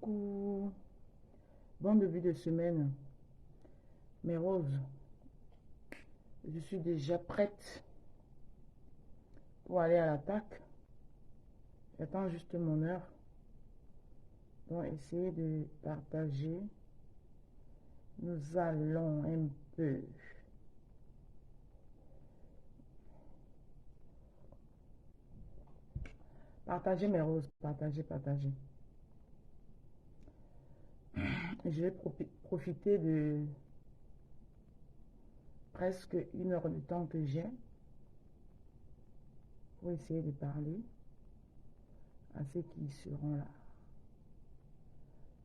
Coucou, bon début de semaine, mes roses. Je suis déjà prête pour aller à l'attaque. J'attends juste mon heure. Donc, essayer de partager. Nous allons un peu partager mes roses, partager. Je vais profiter de presque une heure de temps que j'ai pour essayer de parler à ceux qui seront là.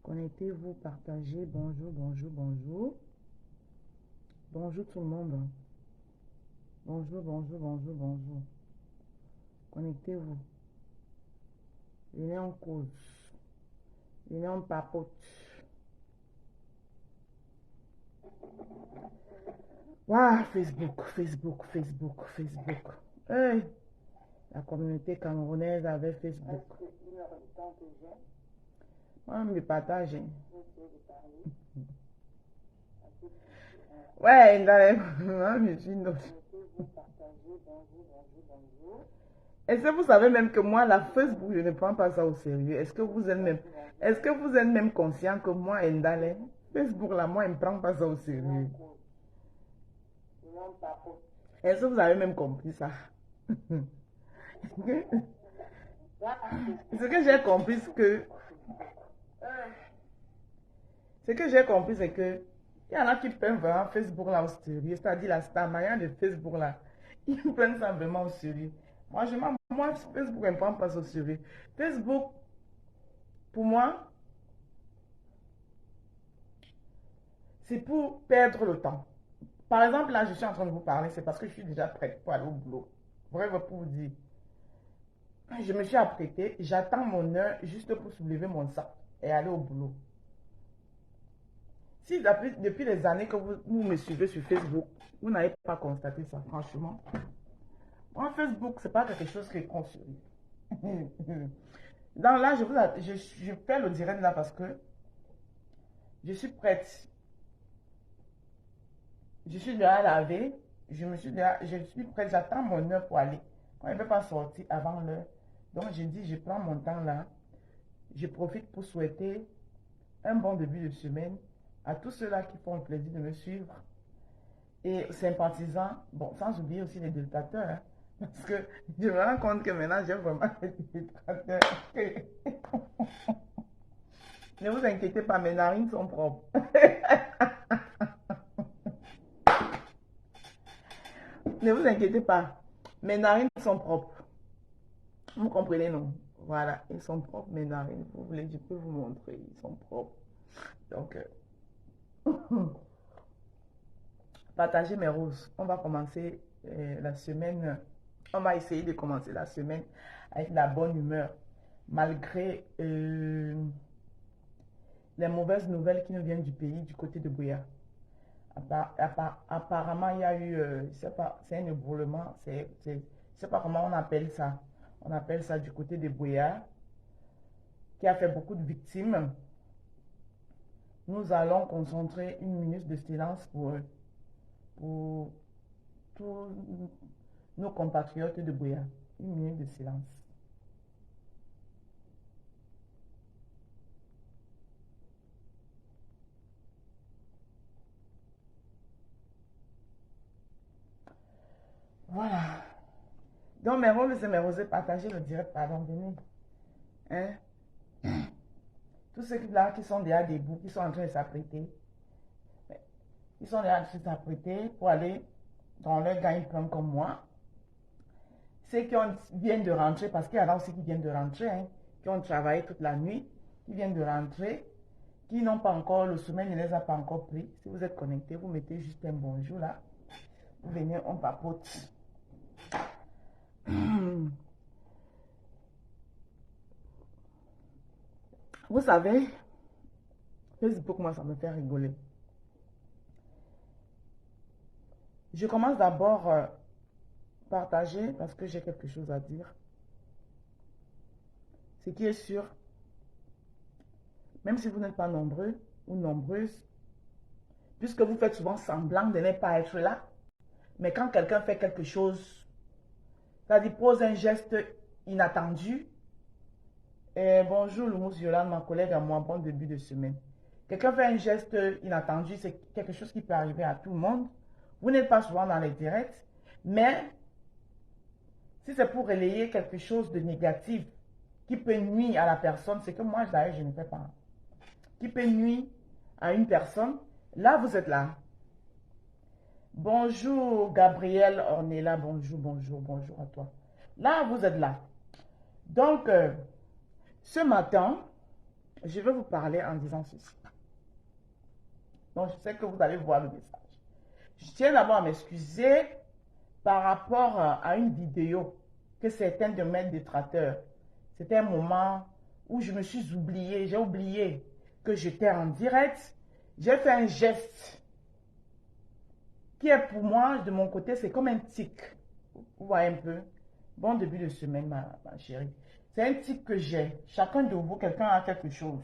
Connectez-vous, partagez. Bonjour, bonjour, bonjour. Bonjour tout le monde. Bonjour, bonjour, bonjour, bonjour. Connectez-vous. Venez en cause. Venez en papote. Waouh, Facebook. Hey, la communauté camerounaise avait Facebook. Moi, je me partage. Ouais, dans les... je suis une autre. Est-ce que vous savez même que moi, la Facebook, je ne prends pas ça au sérieux? Est-ce que vous êtes même conscient que moi, Ndale, Facebook, là, moi, je ne prends pas ça au sérieux? Est-ce que vous avez même compris ça? Ce que j'ai compris, c'est que il y en a qui prennent vraiment Facebook là au sérieux, c'est-à-dire la star manière de Facebook là, ils prennent ça vraiment au sérieux. Moi, Facebook, je ne prends pas ça au sérieux. Facebook, pour moi, c'est pour perdre le temps. Par exemple, là, je suis en train de vous parler, c'est parce que je suis déjà prête pour aller au boulot. Vrai pour vous dire. Je me suis apprêtée, j'attends mon heure juste pour soulever mon sac et aller au boulot. Si depuis les années que vous me suivez sur Facebook, vous n'avez pas constaté ça, franchement. Moi, Facebook, c'est pas quelque chose qui est construit. Donc là, je fais le direct là parce que je suis prête. Je suis déjà lavé. Je suis prête. J'attends mon heure pour aller. Quand je ne vais pas sortir avant l'heure. Donc, je dis, je prends mon temps là. Je profite pour souhaiter un bon début de semaine à tous ceux-là qui font le plaisir de me suivre. Et sympathisants, bon, sans oublier aussi les détracteurs, hein, parce que je me rends compte que maintenant j'ai vraiment des détracteurs. Ne vous inquiétez pas, mes narines sont propres. Ne vous inquiétez pas, mes narines sont propres. Vous comprenez, non? Voilà, ils sont propres, mes narines. Vous voulez, je peux vous montrer, ils sont propres. Donc, partagez mes roses. On va commencer la semaine. On va essayer de commencer la semaine avec la bonne humeur, malgré les mauvaises nouvelles qui nous viennent du pays, du côté de Bouya. Apparemment, il y a eu, je sais pas, c'est un ébroulement, je sais pas comment on appelle ça. On appelle ça du côté de Bouya, qui a fait beaucoup de victimes. Nous allons concentrer une minute de silence pour tous nos compatriotes de Bouya. Une minute de silence. Voilà. Donc, mes rôles et mes rosés, partagez le direct, pardon, venez. Hein? Tous ceux là qui sont déjà debout, qui sont en train de s'apprêter, ils sont déjà en train de s'apprêter pour aller dans leur gagne-pain comme moi. Ceux viennent de rentrer, parce qu'il y en a aussi qui viennent de rentrer, hein, qui ont travaillé toute la nuit, qui viennent de rentrer, qui n'ont pas encore, le sommeil ne les a pas encore pris. Si vous êtes connecté, vous mettez juste un bonjour là. Vous venez, on papote. Vous savez, Facebook, moi, ça me fait rigoler. Je commence d'abord partager parce que j'ai quelque chose à dire. Ce qui est sûr, même si vous n'êtes pas nombreux ou nombreuses, puisque vous faites souvent semblant de ne pas être là. Mais quand quelqu'un fait quelque chose, c'est-à-dire pose un geste inattendu, et bonjour Lumous Yolande, ma collègue à moi, bon début de semaine. Quelqu'un fait un geste inattendu, c'est quelque chose qui peut arriver à tout le monde. Vous n'êtes pas souvent dans les directs, mais si c'est pour relayer quelque chose de négatif qui peut nuire à la personne, c'est que moi d'ailleurs je ne fais pas. Qui peut nuire à une personne, là vous êtes là. Bonjour Gabriel Ornella, bonjour, bonjour, bonjour à toi. Là vous êtes là. Donc, ce matin, je vais vous parler en disant ceci. Donc, je sais que vous allez voir le message. Je tiens d'abord à m'excuser par rapport à une vidéo que certains de mes détracteurs. C'était un moment où je me suis oublié. J'ai oublié que j'étais en direct. J'ai fait un geste qui est pour moi, de mon côté, c'est comme un tic. Vous voyez un peu. Bon début de semaine, ma chérie. C'est un tic que j'ai. Chacun de vous, quelqu'un a quelque chose.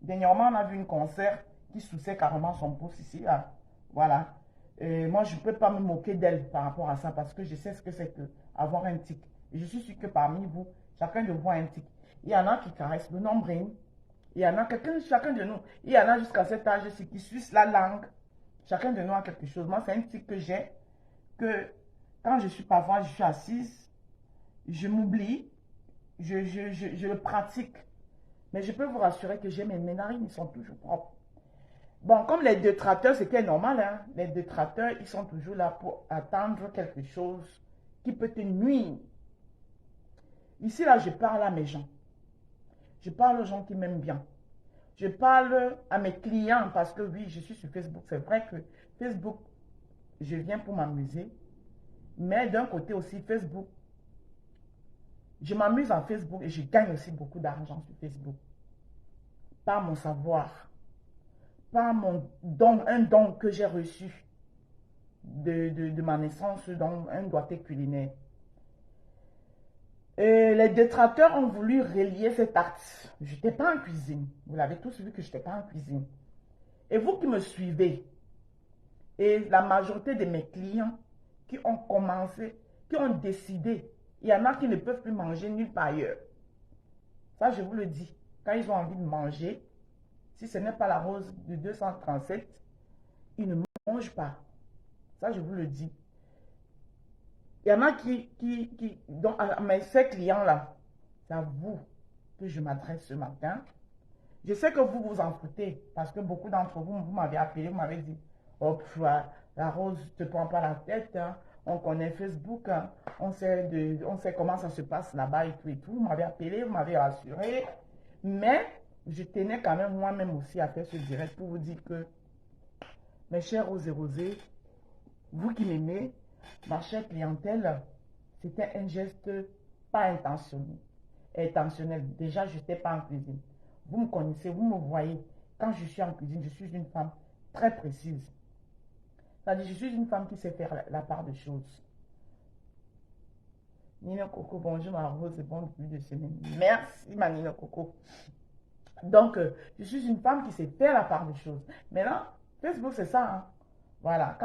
Dernièrement, on a vu une concert qui soussait carrément son pouce ici. Là. Voilà. Et moi, je ne peux pas me moquer d'elle par rapport à ça parce que je sais ce que c'est que avoir un tic. Et je suis sûre que parmi vous, chacun de vous a un tic. Il y en a qui caressent le nombril. Il y en a chacun de nous. Il y en a jusqu'à cet âge-ci qui suce la langue. Chacun de nous a quelque chose. Moi, c'est un tic que j'ai. Que quand je suis parfois, je suis assise, je m'oublie. Je le pratique. Mais je peux vous rassurer que j'ai mes narines, ils sont toujours propres. Bon, comme les détracteurs, c'était normal, hein? Les détracteurs, ils sont toujours là pour attendre quelque chose qui peut te nuire. Ici, là, je parle à mes gens. Je parle aux gens qui m'aiment bien. Je parle à mes clients parce que oui, je suis sur Facebook. C'est vrai que Facebook, je viens pour m'amuser. Mais d'un côté aussi, Facebook, je m'amuse en Facebook et je gagne aussi beaucoup d'argent sur Facebook. Par mon savoir, par mon don, un don que j'ai reçu de ma naissance, donc un doigté culinaire. Et les détracteurs ont voulu relier cet acte. Je n'étais pas en cuisine. Vous l'avez tous vu que je n'étais pas en cuisine. Et vous qui me suivez, et la majorité de mes clients qui ont commencé, qui ont décidé, il y en a qui ne peuvent plus manger nulle part ailleurs. Ça, je vous le dis. Quand ils ont envie de manger, si ce n'est pas la rose de 237, ils ne mangent pas. Ça, je vous le dis. Il y en a donc, ces clients-là, c'est à vous que je m'adresse ce matin. Je sais que vous vous en foutez, parce que beaucoup d'entre vous, vous m'avez appelé, vous m'avez dit, oh, la rose ne te prend pas la tête, hein. On connaît Facebook, hein. On sait comment ça se passe là-bas et tout et tout. Vous m'avez appelé, vous m'avez rassuré. Mais je tenais quand même moi-même aussi à faire ce direct pour vous dire que, mes chers rosés rosés, vous qui m'aimez, ma chère clientèle, c'était un geste pas intentionnel. Déjà, je n'étais pas en cuisine. Vous me connaissez, vous me voyez. Quand je suis en cuisine, je suis une femme très précise. C'est-à-dire, je suis une femme qui sait faire la part des choses. Nino Coco, bonjour ma rose, c'est bon début de semaine. Merci ma Nino Coco. Donc, je suis une femme qui sait faire la part des choses. Maintenant, Facebook, c'est ça. Hein? Voilà.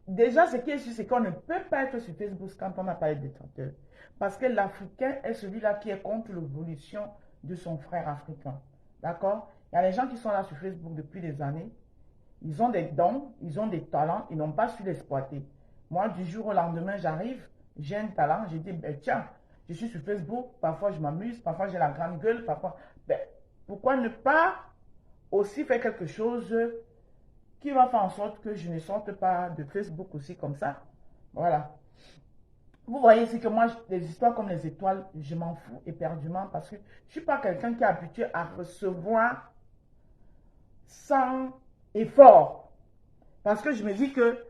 Déjà, ce qui est sûr, c'est qu'on ne peut pas être sur Facebook quand on n'a pas de détracteurs. Parce que l'Africain est celui-là qui est contre l'évolution de son frère africain. D'accord? Il y a des gens qui sont là sur Facebook depuis des années. Ils ont des dons, ils ont des talents, ils n'ont pas su l'exploiter. Moi, du jour au lendemain, j'arrive, j'ai un talent, je dis, ben, tiens, je suis sur Facebook, parfois je m'amuse, parfois j'ai la grande gueule, parfois... Ben, pourquoi ne pas aussi faire quelque chose qui va faire en sorte que je ne sorte pas de Facebook aussi comme ça? Voilà. Vous voyez ici que moi, les histoires comme les étoiles, je m'en fous éperdument parce que je ne suis pas quelqu'un qui est habitué à recevoir sans effort. Parce que je me dis que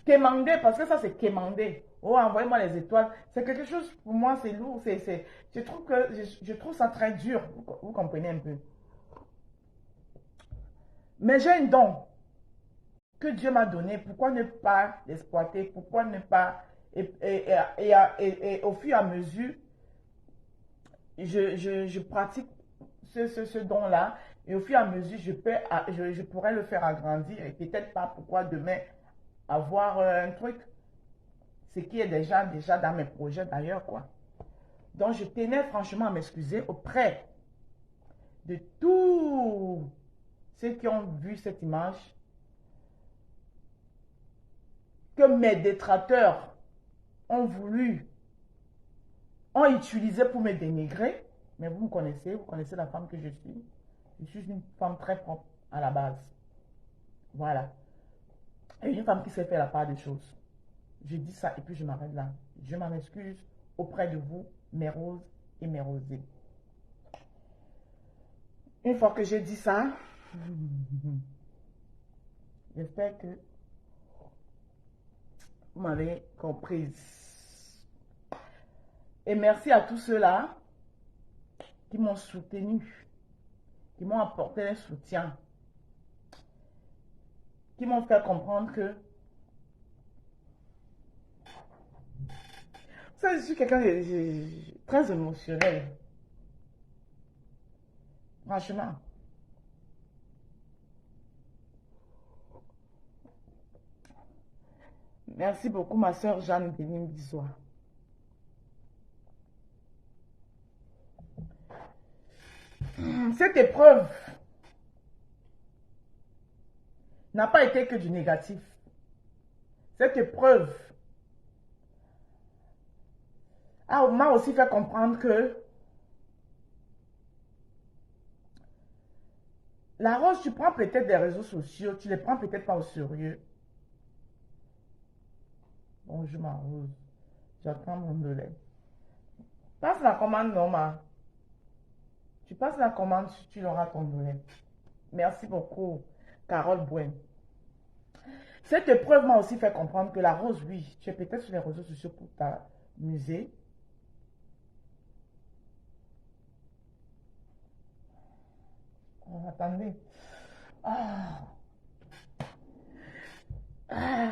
quémander, parce que ça c'est quémander. Oh, envoyez-moi les étoiles. C'est quelque chose, pour moi, c'est lourd. Je trouve ça très dur. Vous comprenez un peu. Mais j'ai un don que Dieu m'a donné. Pourquoi ne pas l'exploiter? Pourquoi ne pas... Et au fur et à mesure, je pratique ce don-là. Et au fur et à mesure, je pourrais le faire agrandir et peut-être pas pourquoi demain avoir un truc. Ce qui est déjà dans mes projets d'ailleurs, quoi. Donc, je tenais franchement à m'excuser auprès de tous ceux qui ont vu cette image, que mes détracteurs ont utilisé pour me dénigrer. Mais vous connaissez la femme que je suis. Je suis une femme très propre à la base. Voilà. Et une femme qui sait faire la part des choses. Je dis ça et puis je m'arrête là. Je m'en excuse auprès de vous, mes roses et mes rosés. Une fois que j'ai dit ça, j'espère que vous m'avez comprise. Et merci à tous ceux-là qui m'ont soutenu, qui m'ont apporté un soutien, qui m'ont fait comprendre que ça, je suis quelqu'un de très émotionnel. Franchement. Merci beaucoup, ma soeur Jeanne Benim Bisois. Cette épreuve n'a pas été que du négatif. Cette épreuve m'a aussi fait comprendre que la rose, tu prends peut-être des réseaux sociaux, tu les prends peut-être pas au sérieux. Bonjour ma rose, j'attends mon lait. Passe la commande, Norma. Tu passes la commande, tu auras ton lait. Merci beaucoup, Carole Bouen. Cette épreuve m'a aussi fait comprendre que la rose, oui, tu es peut-être sur les réseaux sociaux pour t'amuser. Oh, attendez. Ah. Ah.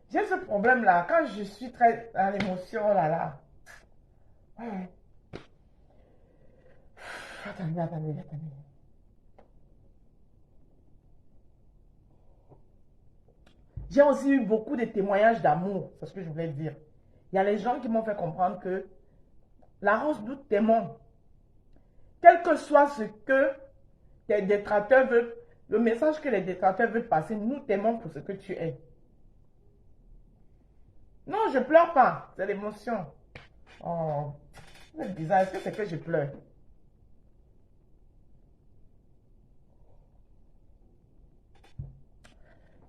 J'ai ce problème-là. Quand je suis très dans l'émotion, oh là là. Ouais. Attendez. J'ai aussi eu beaucoup de témoignages d'amour. C'est ce que je voulais dire. Il y a les gens qui m'ont fait comprendre que la rose, nous t'aimons. Quel que soit ce que tes détracteurs veulent, le message que les détracteurs veulent passer, nous t'aimons pour ce que tu es. Non, je pleure pas. C'est l'émotion. Oh, c'est bizarre. Est-ce que c'est que je pleure?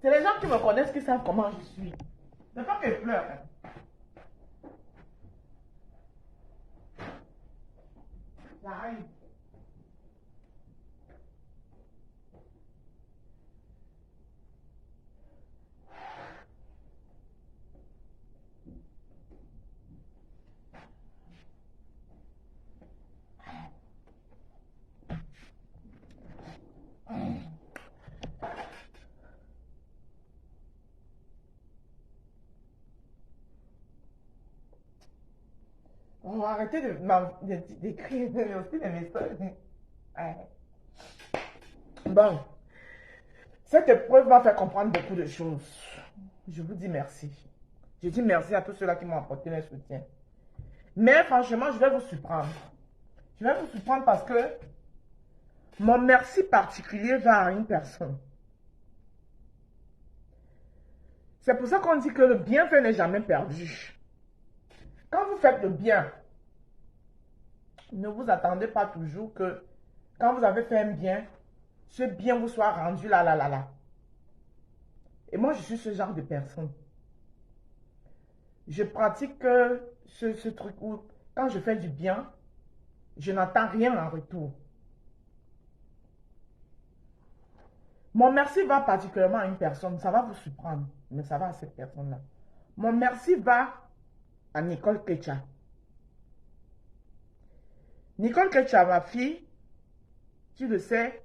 C'est les gens qui me connaissent qui savent comment je suis. C'est pas que je pleure. J'arrive. On va arrêter d'écrire aussi des messages. Ouais. Bon, cette épreuve m'a fait comprendre beaucoup de choses. Je vous dis merci. Je dis merci à tous ceux-là qui m'ont apporté leur soutien. Mais franchement, je vais vous surprendre. Je vais vous surprendre parce que mon merci particulier va à une personne. C'est pour ça qu'on dit que le bienfait n'est jamais perdu. Quand vous faites le bien, ne vous attendez pas toujours que quand vous avez fait un bien, ce bien vous soit rendu là. Et moi, je suis ce genre de personne. Je pratique ce truc où quand je fais du bien, je n'attends rien en retour. Mon merci va particulièrement à une personne. Ça va vous surprendre, mais ça va à cette personne-là. Mon merci va à Nicole Ketcha. Nicole Ketcha, ma fille, tu le sais,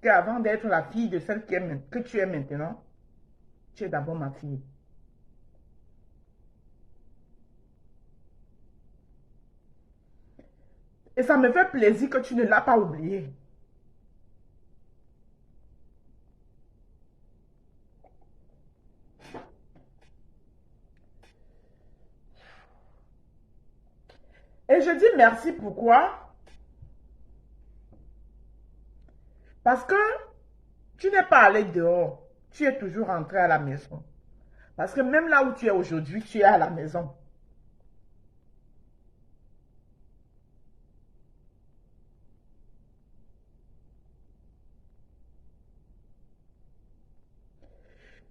qu'avant d'être la fille de celle que tu es maintenant, tu es d'abord ma fille. Et ça me fait plaisir que tu ne l'as pas oublié. je dis merci, pourquoi? Parce que tu n'es pas allé dehors. Tu es toujours rentré à la maison. Parce que même là où tu es aujourd'hui, tu es à la maison.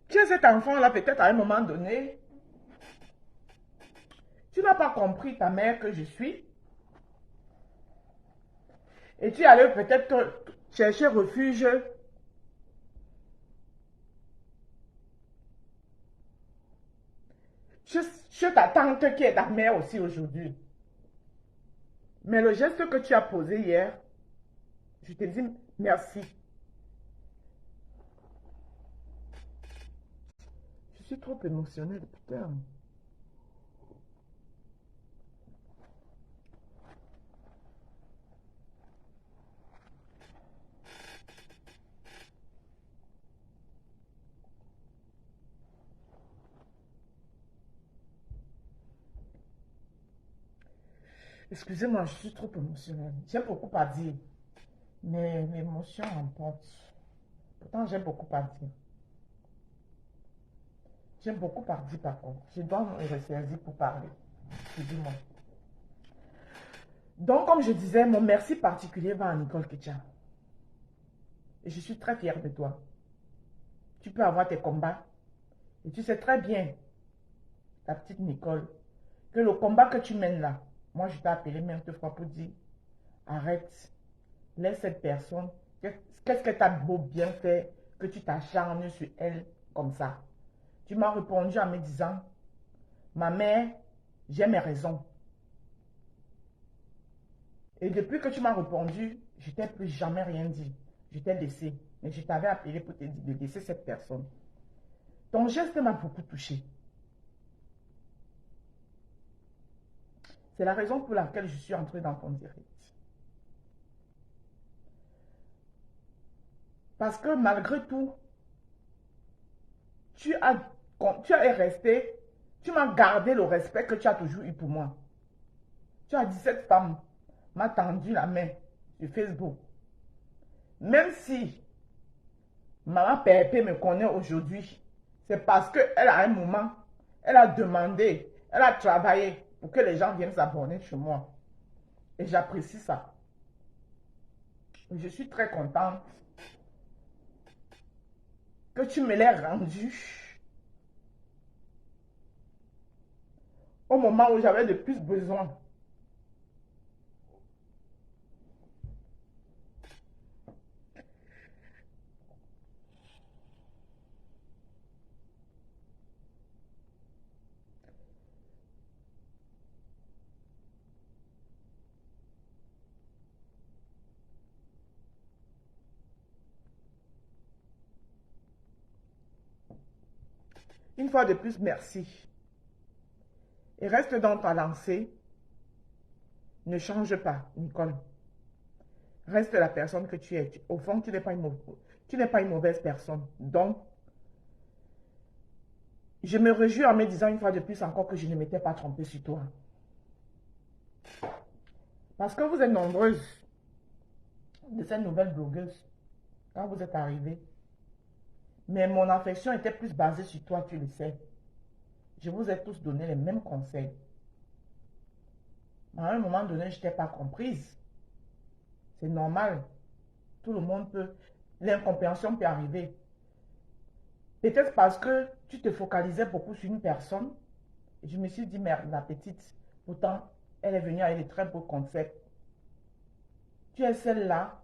Tu es cet enfant-là, peut-être à un moment donné, tu n'as pas compris ta mère que je suis. Et tu allais peut-être chercher refuge chez ta tante qui est ta mère aussi aujourd'hui. Mais le geste que tu as posé hier, je te dis merci. Je suis trop émotionnelle, putain. Excusez-moi, je suis trop émotionnelle. J'ai beaucoup à dire, mais l'émotion emporte. Pourtant, j'ai beaucoup à dire. J'ai beaucoup à dire par contre. Je dois me ressaisir pour parler. Excusez-moi. Donc, comme je disais, mon merci particulier va à Nicole Ketcha. Et je suis très fière de toi. Tu peux avoir tes combats. Et tu sais très bien, ta petite Nicole, que le combat que tu mènes là, moi je t'ai appelé maintes fois pour dire, arrête, laisse cette personne. Qu'est-ce que tu as beau bien fait que tu t'acharnes sur elle comme ça? Tu m'as répondu en me disant, ma mère, j'ai mes raisons. Et depuis que tu m'as répondu, je t'ai plus jamais rien dit. Je t'ai laissé. Mais je t'avais appelé pour te dire de laisser cette personne. Ton geste m'a beaucoup touché. C'est la raison pour laquelle je suis entrée dans ton direct. Parce que malgré tout, tu es resté, tu m'as gardé le respect que tu as toujours eu pour moi. Tu as dit, cette femme m'a tendu la main sur Facebook. Même si Maman Pépé me connaît aujourd'hui, c'est parce qu'elle a un moment, elle a demandé, elle a travaillé pour que les gens viennent s'abonner chez moi. Et j'apprécie ça. Je suis très contente que tu me l'aies rendu au moment où j'avais le plus besoin. Une fois de plus, merci. Et reste dans ta lancée. Ne change pas, Nicole. Reste la personne que tu es. Au fond, tu n'es pas une mauvaise personne. Donc, je me réjouis en me disant une fois de plus encore que je ne m'étais pas trompée sur toi. Parce que vous êtes nombreuses de cette nouvelle blogueuse quand vous êtes arrivées. Mais mon affection était plus basée sur toi, tu le sais. Je vous ai tous donné les mêmes conseils. À un moment donné, je n'étais pas comprise. C'est normal. Tout le monde peut. L'incompréhension peut arriver. Peut-être parce que tu te focalisais beaucoup sur une personne. Et je me suis dit, merde, la petite, pourtant, elle est venue avec de très beaux concepts. Tu es celle-là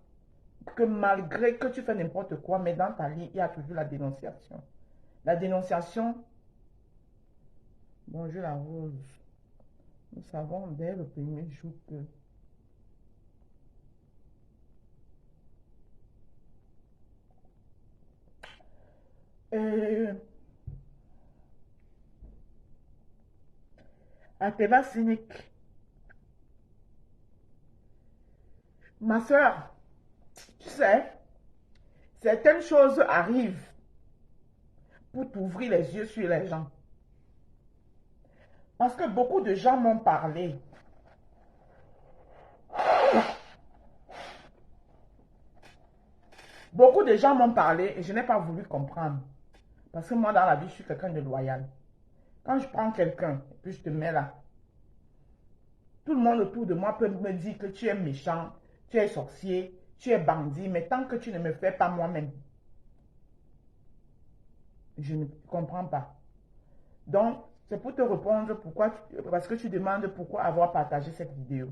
que malgré que tu fais n'importe quoi, mais dans ta vie, il y a toujours la dénonciation. La dénonciation, bonjour la rose. Nous savons dès le premier jour que Athéba cynique. Ma soeur, tu sais, certaines choses arrivent pour t'ouvrir les yeux sur les gens. Parce que beaucoup de gens m'ont parlé Beaucoup de gens m'ont parlé et je n'ai pas voulu comprendre. Parce que moi, dans la vie, je suis quelqu'un de loyal. Quand je prends quelqu'un et puis je te mets là, tout le monde autour de moi peut me dire que tu es méchant, tu es sorcier, tu es bandit, mais tant que tu ne me fais pas moi-même, je ne comprends pas. Donc, c'est pour te répondre parce que tu demandes pourquoi avoir partagé cette vidéo.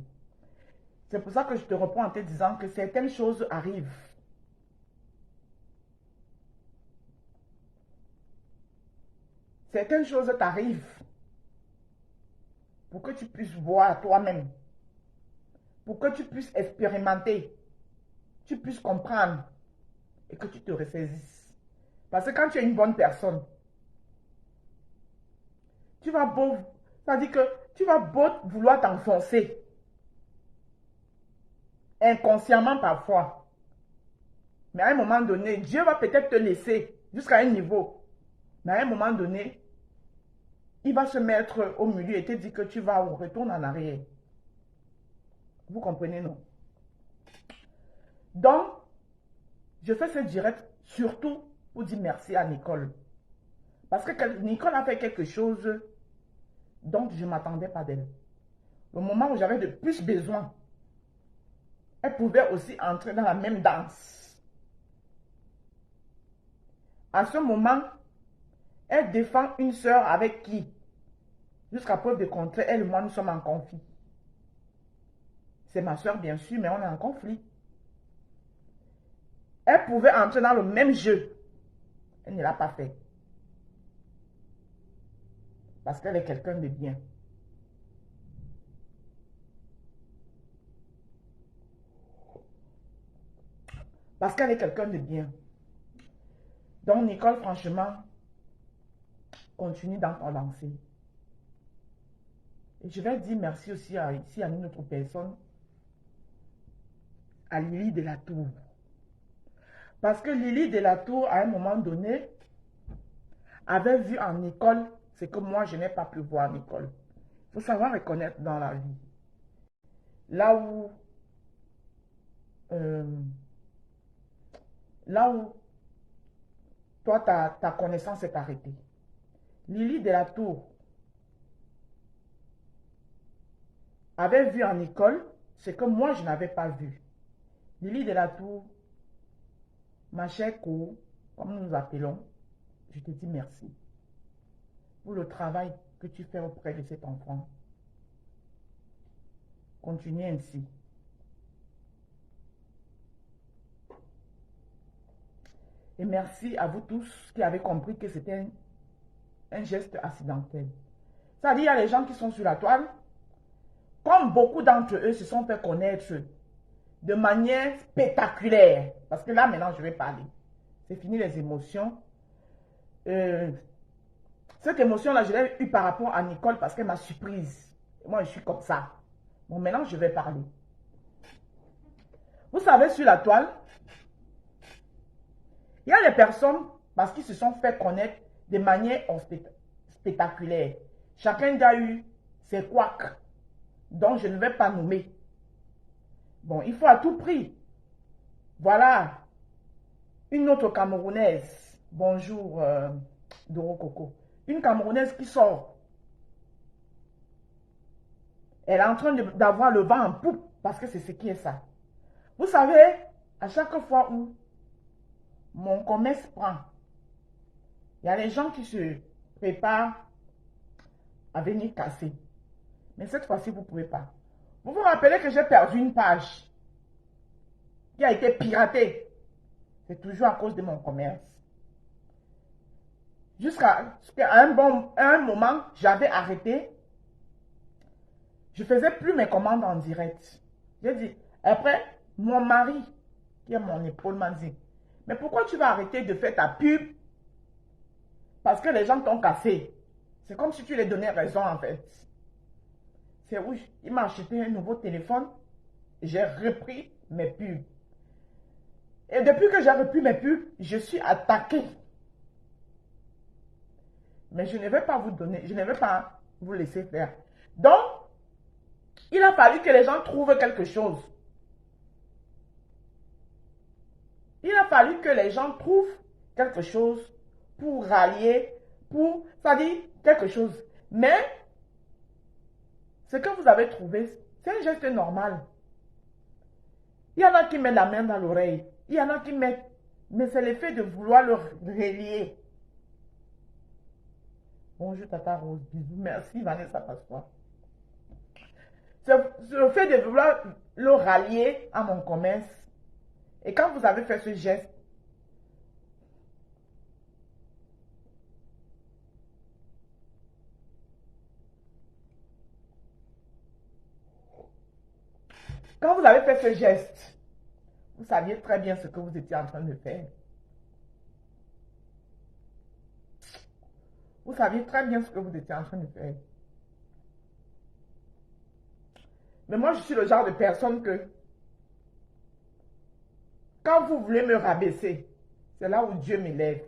C'est pour ça que je te réponds en te disant que certaines choses arrivent. Certaines choses t'arrivent pour que tu puisses voir toi-même, pour que tu puisses expérimenter, tu puisses comprendre et que tu te ressaisisses. Parce que quand tu es une bonne personne, tu vas beau, ça dit que tu vas beau vouloir t'enfoncer, inconsciemment parfois. Mais à un moment donné, Dieu va peut-être te laisser jusqu'à un niveau. Mais à un moment donné, il va se mettre au milieu et te dire que tu vas ou retourner en arrière. Vous comprenez, non? Donc, je fais ce direct surtout pour dire merci à Nicole. Parce que Nicole a fait quelque chose dont je ne m'attendais pas d'elle. Au moment où j'avais de plus besoin, elle pouvait aussi entrer dans la même danse. À ce moment, elle défend une sœur avec qui, jusqu'à preuve de contraire, elle et moi, nous sommes en conflit. C'est ma sœur, bien sûr, mais on est en conflit. Elle pouvait entrer dans le même jeu. Elle ne l'a pas fait. Parce qu'elle est quelqu'un de bien. Parce qu'elle est quelqu'un de bien. Donc, Nicole, franchement, continue dans ton lancée. Et je vais dire merci aussi ici à une autre personne, à Lily de la Tour. Parce que Lily de la Tour, à un moment donné, avait vu en Nicole ce que moi, je n'ai pas pu voir en Nicole. Il faut savoir reconnaître dans la vie. Là où toi, ta connaissance est arrêtée. Lily de la Tour avait vu en école ce que moi, je n'avais pas vu. Lily de la Tour, ma chère Co, comme nous nous appelons, je te dis merci pour le travail que tu fais auprès de cet enfant. Continue ainsi. Et merci à vous tous qui avez compris que c'était un geste accidentel. C'est-à-dire, il y a les gens qui sont sur la toile, comme beaucoup d'entre eux se sont fait connaître de manière spectaculaire. Parce que là, maintenant, je vais parler. C'est fini les émotions. Cette émotion-là, je l'ai eue par rapport à Nicole parce qu'elle m'a surprise. Moi, je suis comme ça. Bon, maintenant, je vais parler. Vous savez, sur la toile, il y a des personnes, parce qu'ils se sont fait connaître de manière spectaculaire. Chacun a eu ses couacs, dont je ne vais pas nommer. Bon, il faut à tout prix. Voilà. Une autre Camerounaise. Bonjour, Doro Coco. Une Camerounaise qui sort. Elle est en train d'avoir le vent en poupe, parce que c'est ce qui est ça. Vous savez, à chaque fois où mon commerce prend, il y a les gens qui se préparent à venir casser. Mais cette fois-ci, vous ne pouvez pas. Vous vous rappelez que j'ai perdu une page qui a été piratée. C'est toujours à cause de mon commerce. Jusqu'à un moment, j'avais arrêté. Je ne faisais plus mes commandes en direct. J'ai dit, après, mon mari, qui est mon épaule, m'a dit, mais pourquoi tu vas arrêter de faire ta pub? Parce que les gens t'ont cassé. C'est comme si tu les donnais raison en fait. C'est où il m'a acheté un nouveau téléphone. J'ai repris mes pubs. Et depuis que j'ai repris mes pubs, je suis attaqué. Mais je ne vais pas vous donner, je ne vais pas vous laisser faire. Donc, il a fallu que les gens trouvent quelque chose. Il a fallu que les gens trouvent quelque chose pour rallier, ça dit quelque chose. Mais, ce que vous avez trouvé, c'est un geste normal. Il y en a qui mettent la main dans l'oreille. Il y en a qui mettent, mais c'est l'effet de vouloir le relier. Bonjour Tata Rose, bisous, merci Vanessa Pasqua. C'est le fait de vouloir le rallier à mon commerce. Et quand vous avez fait ce geste, vous saviez très bien ce que vous étiez en train de faire. Vous saviez très bien ce que vous étiez en train de faire. Mais moi, je suis le genre de personne que, quand vous voulez me rabaisser, c'est là où Dieu m'élève.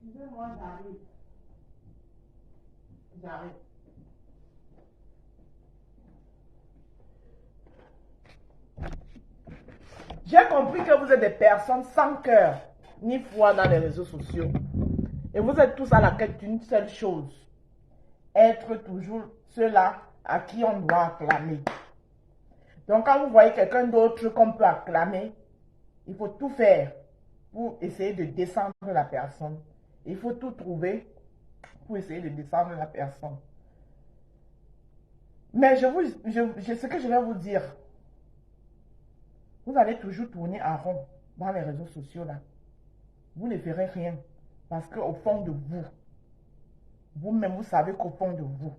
Excusez-moi, j'arrive. J'arrive. J'ai compris que vous êtes des personnes sans cœur, ni foi dans les réseaux sociaux. Et vous êtes tous à la quête d'une seule chose. Être toujours ceux-là à qui on doit acclamer. Donc quand vous voyez quelqu'un d'autre qu'on peut acclamer, il faut tout faire pour essayer de descendre la personne. Il faut tout trouver pour essayer de descendre la personne. Mais ce que je vais vous dire, vous allez toujours tourner en rond dans les réseaux sociaux là. Vous ne verrez rien. Parce qu'au fond de vous, vous-même, vous savez qu'au fond de vous,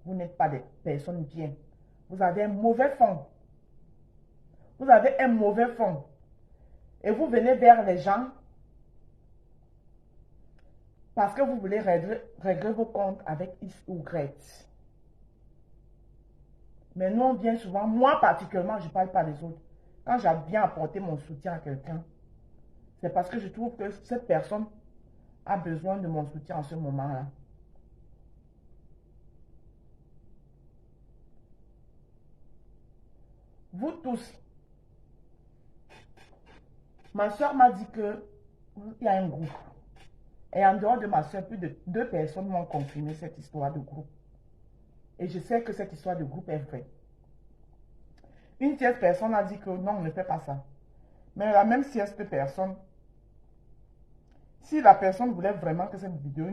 vous n'êtes pas des personnes bien. Vous avez un mauvais fond. Vous avez un mauvais fond. Et vous venez vers les gens parce que vous voulez régler vos comptes avec X ou Y. Mais nous, on vient souvent, moi particulièrement, je ne parle pas des autres. Quand j'ai bien apporté mon soutien à quelqu'un, c'est parce que je trouve que cette personne a besoin de mon soutien en ce moment-là. Vous tous, ma soeur m'a dit que il y a un groupe. Et en dehors de ma soeur, plus de 2 personnes m'ont confirmé cette histoire de groupe. Et je sais que cette histoire de groupe est vraie. Une tierce personne a dit que non, on ne fait pas ça. Mais la même tierce personne, si la personne voulait vraiment que cette vidéo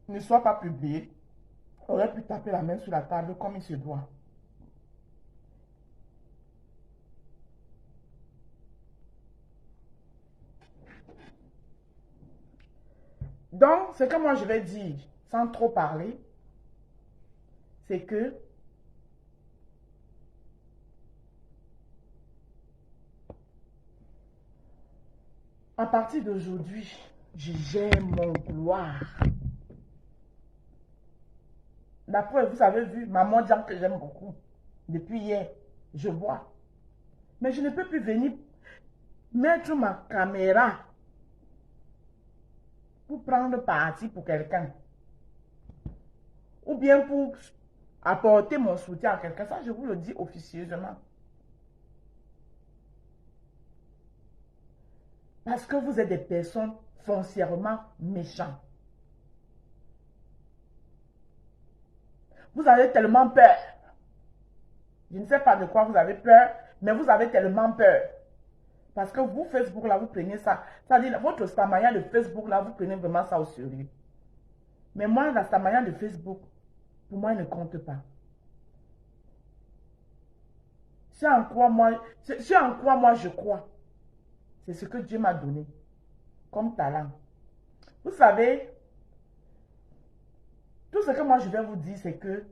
ne soit pas publiée, aurait pu taper la main sur la table comme il se doit. Donc, ce que moi je vais dire, sans trop parler, c'est que à partir d'aujourd'hui, je gère mon gloire. La preuve, vous avez vu, maman disant que j'aime beaucoup. Depuis hier, je vois. Mais je ne peux plus venir mettre ma caméra pour prendre parti pour quelqu'un. Ou bien pour apporter mon soutien à quelqu'un. Ça, je vous le dis officieusement. Parce que vous êtes des personnes foncièrement méchantes. Vous avez tellement peur. Je ne sais pas de quoi vous avez peur, mais vous avez tellement peur. Parce que vous, Facebook, là, vous prenez ça. C'est-à-dire, votre Stamaya de Facebook, là, vous prenez vraiment ça au sérieux. Mais moi, la Stamaya de Facebook, pour moi, elle ne compte pas. C'est en quoi moi je crois. C'est ce que Dieu m'a donné comme talent. Vous savez, tout ce que moi je vais vous dire, c'est que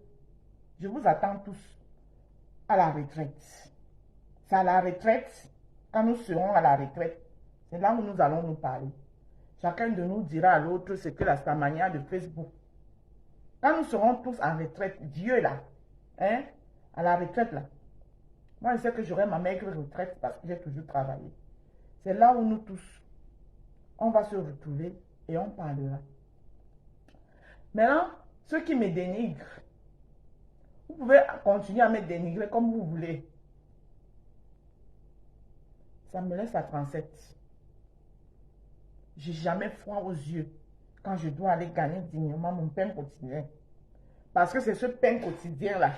je vous attends tous à la retraite. C'est à la retraite, quand nous serons à la retraite, c'est là où nous allons nous parler. Chacun de nous dira à l'autre ce que la Stamania de Facebook. Quand nous serons tous en retraite, Dieu là, hein, à la retraite là, moi je sais que j'aurai ma maigre retraite parce que j'ai toujours travaillé. C'est là où nous tous, on va se retrouver et on parlera. Maintenant, ceux qui me dénigrent, vous pouvez continuer à me dénigrer comme vous voulez. Ça me laisse à 37. J'ai jamais froid aux yeux quand je dois aller gagner dignement mon pain quotidien. Parce que c'est ce pain quotidien-là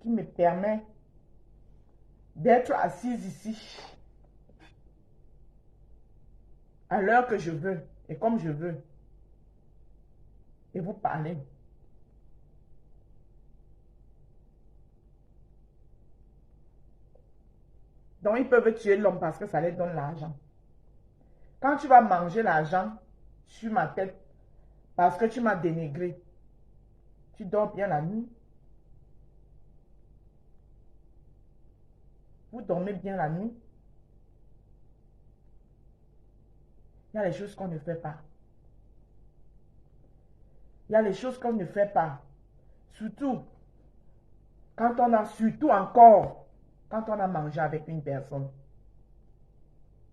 qui me permet d'être assise ici à l'heure que je veux et comme je veux et vous parler. Donc, ils peuvent tuer l'homme parce que ça leur donne l'argent. Quand tu vas manger l'argent sur ma tête parce que tu m'as dénigré, tu dors bien la nuit. Vous dormez bien la nuit. Il y a les choses qu'on ne fait pas. Il y a les choses qu'on ne fait pas. Surtout, quand on a, surtout encore, quand on a mangé avec une personne.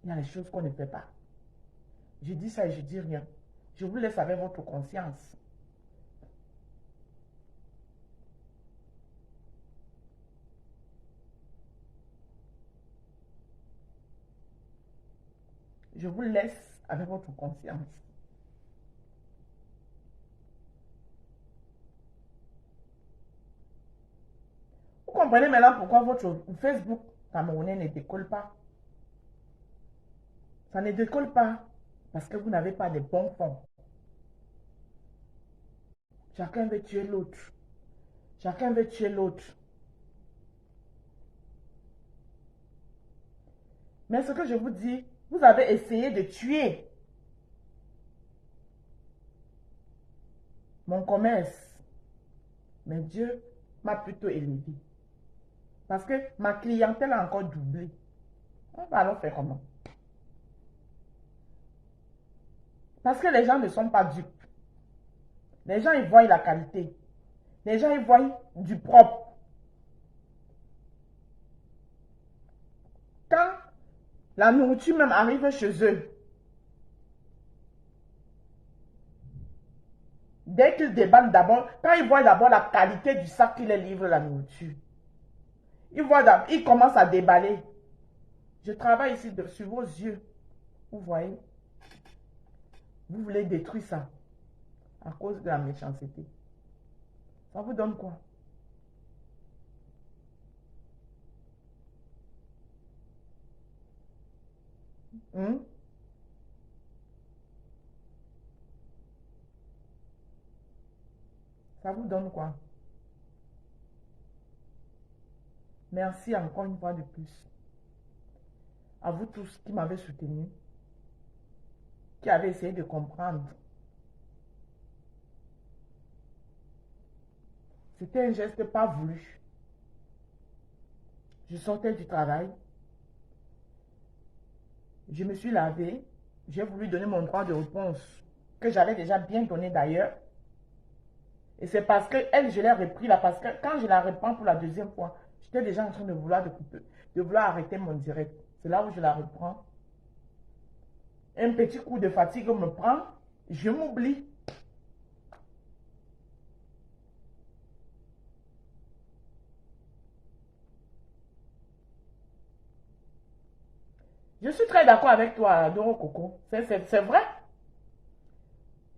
Il y a les choses qu'on ne fait pas. Je dis ça et je dis rien. Je vous laisse avec votre conscience. Je vous laisse avec votre conscience. Vous comprenez maintenant pourquoi votre Facebook camerounais ne décolle pas. Ça ne décolle pas parce que vous n'avez pas de bons fonds. Chacun veut tuer l'autre. Chacun veut tuer l'autre. Mais ce que je vous dis, vous avez essayé de tuer mon commerce. Mais Dieu m'a plutôt élevé. Parce que ma clientèle a encore doublé. On va alors faire comment? Parce que les gens ne sont pas dupes. Les gens, ils voient la qualité. Les gens, ils voient du propre. Quand la nourriture même arrive chez eux, dès qu'ils déballent d'abord, quand ils voient d'abord la qualité du sac qui les livre la nourriture, ils commencent à déballer. Je travaille ici sur vos yeux. Vous voyez? Vous voulez détruire ça à cause de la méchanceté. Ça vous donne quoi? Hmm? Ça vous donne quoi? Merci encore une fois de plus. À vous tous qui m'avez soutenu, qui avez essayé de comprendre. C'était un geste pas voulu. Je sortais du travail. Je me suis lavé. J'ai voulu donner mon droit de réponse, que j'avais déjà bien donné d'ailleurs. Et c'est parce que elle, je l'ai repris là, parce que quand je la reprends pour la deuxième fois, j'étais déjà en train de vouloir de vouloir arrêter mon direct. C'est là où je la reprends. Un petit coup de fatigue me prend, je m'oublie. Je suis très d'accord avec toi, Doro Coco. C'est vrai.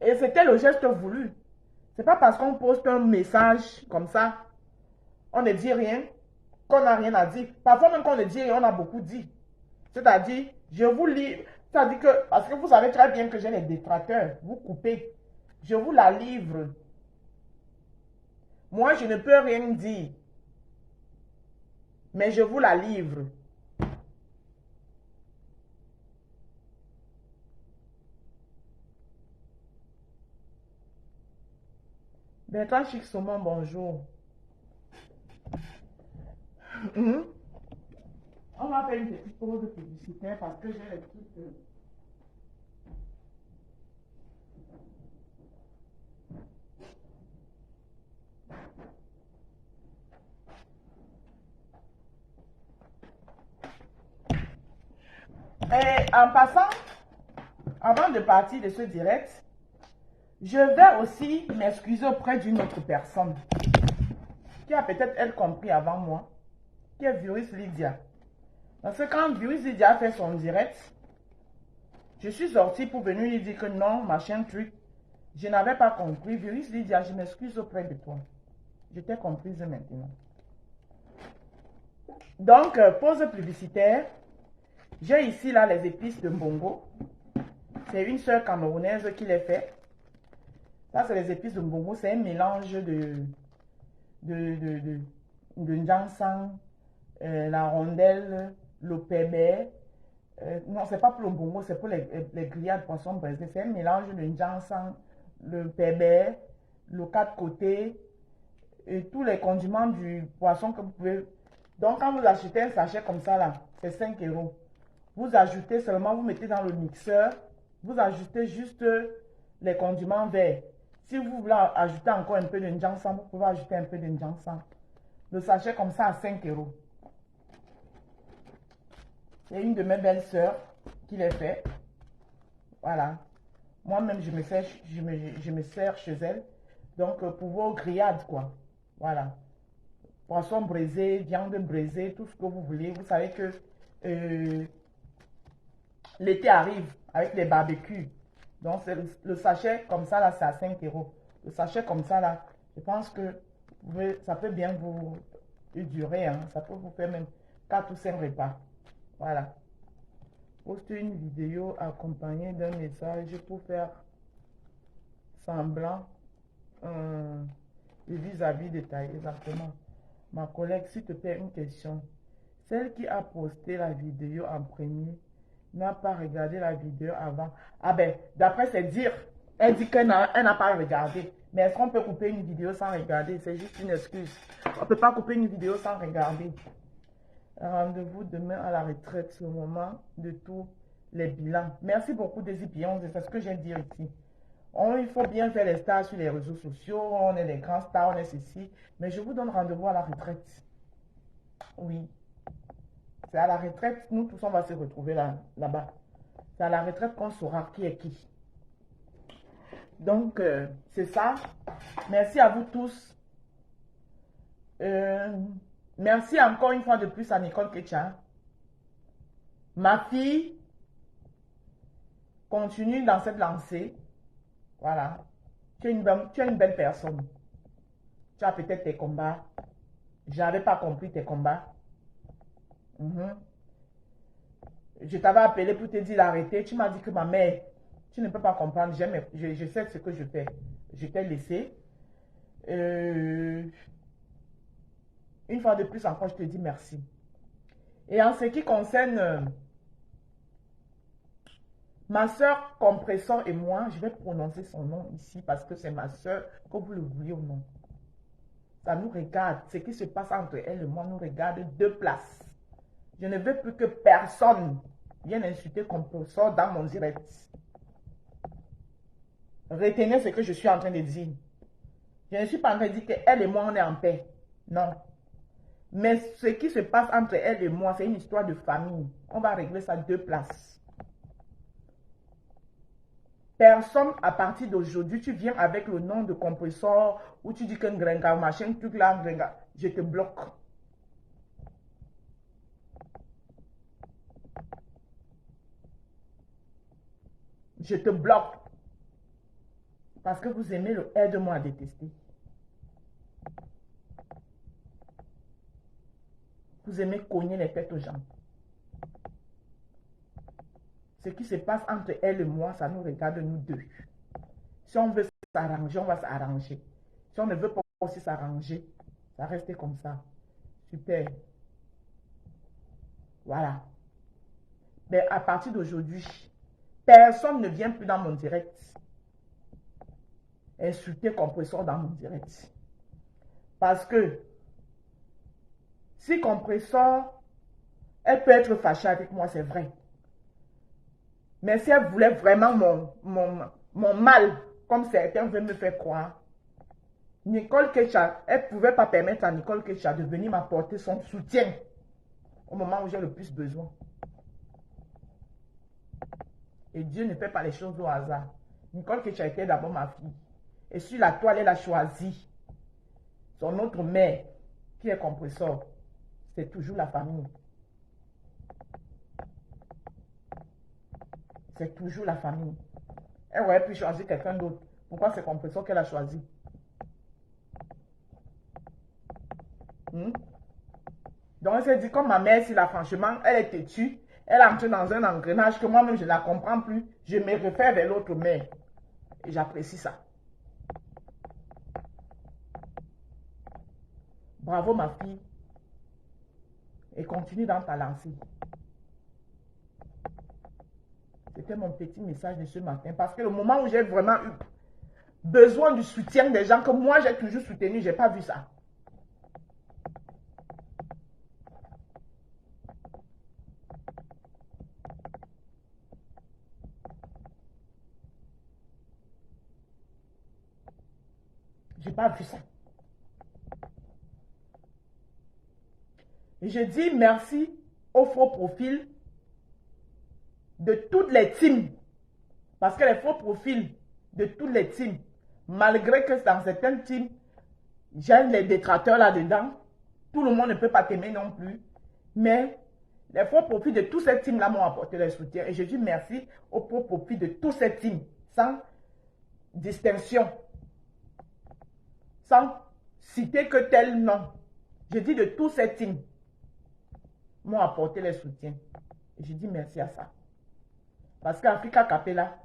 Et c'était le geste voulu. C'est pas parce qu'on poste un message comme ça, on ne dit rien, qu'on n'a rien à dire. Parfois même qu'on ne dit rien, on a beaucoup dit. C'est-à-dire, je vous lis, c'est-à-dire que, parce que vous savez très bien que j'ai les détracteurs, vous coupez. Je vous la livre. Moi, je ne peux rien dire. Mais je vous la livre. Bertrand Chic Saumon, bonjour. On va faire une petite pause de publicité parce que j'ai les trucs. Et en passant, avant de partir de ce direct, je vais aussi m'excuser auprès d'une autre personne qui a peut-être elle compris avant moi, qui est Virus Lydia. Parce que quand Virus Lydia a fait son direct, je suis sortie pour venir lui dire que non, machin truc. Je n'avais pas compris. Virus Lydia, je m'excuse auprès de toi. Je t'ai comprise maintenant. Donc, pause publicitaire. J'ai ici là les épices de Mbongo. C'est une soeur camerounaise qui les fait. Ça, c'est les épices de Mbongo. C'est un mélange de Njansang, la rondelle, le pébé. Non, c'est pas pour le Mbongo, c'est pour les grillades poissons braisés. C'est un mélange de Njansang, le pébé, le quatre côtés et tous les condiments du poisson que vous pouvez. Donc, quand vous achetez un sachet comme ça, là, c'est 5 euros. Vous ajoutez seulement, vous mettez dans le mixeur, vous ajoutez juste les condiments verts. Si vous voulez ajouter encore un peu de Njansang, vous pouvez ajouter un peu de Njansang. Le sachet comme ça à 5 euros. C'est une de mes belles sœurs qui les fait. Voilà. Moi-même, je me sers chez elle. Donc, pour vos grillades, quoi. Voilà. Poisson braisé, viande braisée, tout ce que vous voulez. Vous savez que l'été arrive avec les barbecues. Donc, le sachet comme ça, là, c'est à 5 euros. Le sachet comme ça, là, je pense que ça peut bien vous durer. Hein. Ça peut vous faire même 4 ou 5 repas. Voilà. Poste une vidéo accompagnée d'un message pour faire semblant vis-à-vis détaillé. Exactement. Ma collègue, s'il te plaît, une question. Celle qui a posté la vidéo en premier n'a pas regardé la vidéo avant. Ah ben, d'après ses dires, elle dit qu'elle n'a pas regardé. Mais est-ce qu'on peut couper une vidéo sans regarder? C'est juste une excuse. On ne peut pas couper une vidéo sans regarder. Rendez-vous demain à la retraite, c'est le moment de tous les bilans. Merci beaucoup, Désir Pion, c'est ce que j'ai dit ici. Il faut bien faire les stars sur les réseaux sociaux, on est les grands stars, on est ceci. Mais je vous donne rendez-vous à la retraite. Oui. C'est à la retraite, nous tous on va se retrouver là-bas. C'est à la retraite qu'on saura qui est qui. Donc, c'est ça. Merci à vous tous. Merci encore une fois de plus à Nicole Ketcha. Ma fille continue dans cette lancée. Voilà. Tu es une belle personne. Tu as peut-être tes combats. Je n'avais pas compris tes combats. Je t'avais appelé pour te dire d'arrêter. Tu m'as dit que ma mère, tu ne peux pas comprendre. Je sais ce que je fais. Je t'ai laissé. Une fois de plus encore, je te dis merci. Et en ce qui concerne ma soeur Compressor et moi, je vais prononcer son nom ici parce que c'est ma soeur, que vous le vouliez ou non. Ça nous regarde. Ce qui se passe entre elle et moi nous regarde de place. Je ne veux plus que personne vienne insulter Compressor dans mon direct. Retenez ce que je suis en train de dire. Je ne suis pas en train de dire qu'elle et moi, on est en paix. Non. Mais ce qui se passe entre elle et moi, c'est une histoire de famille. On va régler ça de place. Personne, à partir d'aujourd'hui, tu viens avec le nom de Compressor ou tu dis qu'un gringa, machin, truc là, gringa, je te bloque. Je te bloque. Parce que vous aimez le aide-moi à détester. Vous aimez cogner les têtes aux gens. Ce qui se passe entre elle et moi, ça nous regarde nous deux. Si on veut s'arranger, on va s'arranger. Si on ne veut pas aussi s'arranger, ça reste comme ça. Super. Voilà. Mais à partir d'aujourd'hui, personne ne vient plus dans mon direct insulter Compresseur dans mon direct. Parce que si Compresseur, elle peut être fâchée avec moi, c'est vrai. Mais si elle voulait vraiment mon mal, comme certains veulent me faire croire, Nicole Kecha, elle ne pouvait pas permettre à Nicole Kecha de venir m'apporter son soutien au moment où j'ai le plus besoin. Et Dieu ne fait pas les choses au hasard. Nicole Kecha était d'abord ma fille. Et sur la toile, elle a choisi son autre mère, qui est Compresseur. C'est toujours la famille. C'est toujours la famille. Elle aurait pu choisir quelqu'un d'autre. Pourquoi c'est Compresseur qu'elle a choisi? Donc elle s'est dit, comme ma mère, si là, franchement, elle est têtue, elle entre dans un engrenage que moi-même, je ne la comprends plus. Je me réfère vers l'autre mère. Et j'apprécie ça. Bravo ma fille. Et continue dans ta lancée. C'était mon petit message de ce matin. Parce que le moment où j'ai vraiment eu besoin du soutien des gens que moi j'ai toujours soutenu, je n'ai pas vu ça. Je n'ai pas vu ça. Et je dis merci aux faux profils de toutes les teams. Parce que les faux profils de toutes les teams, malgré que dans certaines teams, j'ai les détracteurs là-dedans, tout le monde ne peut pas t'aimer non plus. Mais les faux profils de tous ces teams-là m'ont apporté le soutien. Et je dis merci aux faux profils de tous ces teams, sans distinction, sans citer que tel nom. Je dis de tous ces teams m'ont apporté le soutien. Et je dis merci à ça. Parce qu'Africa Capella,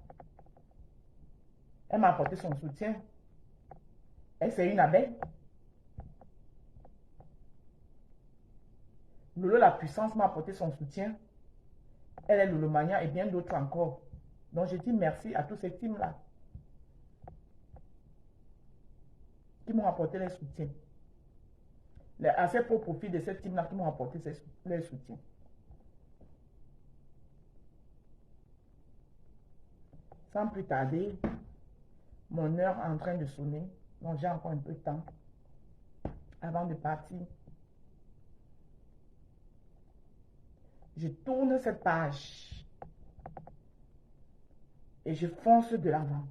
elle m'a apporté son soutien. Elle, c'est une abeille. Lolo la puissance m'a apporté son soutien. Elle est Lolo Mania et bien d'autres encore. Donc je dis merci à tous ces teams-là qui m'ont apporté les soutiens. À ces faux profils de cette team-là qui m'ont apporté les soutiens. Sans plus tarder, mon heure est en train de sonner. Donc j'ai encore un peu de temps avant de partir. Je tourne cette page et je fonce de l'avant.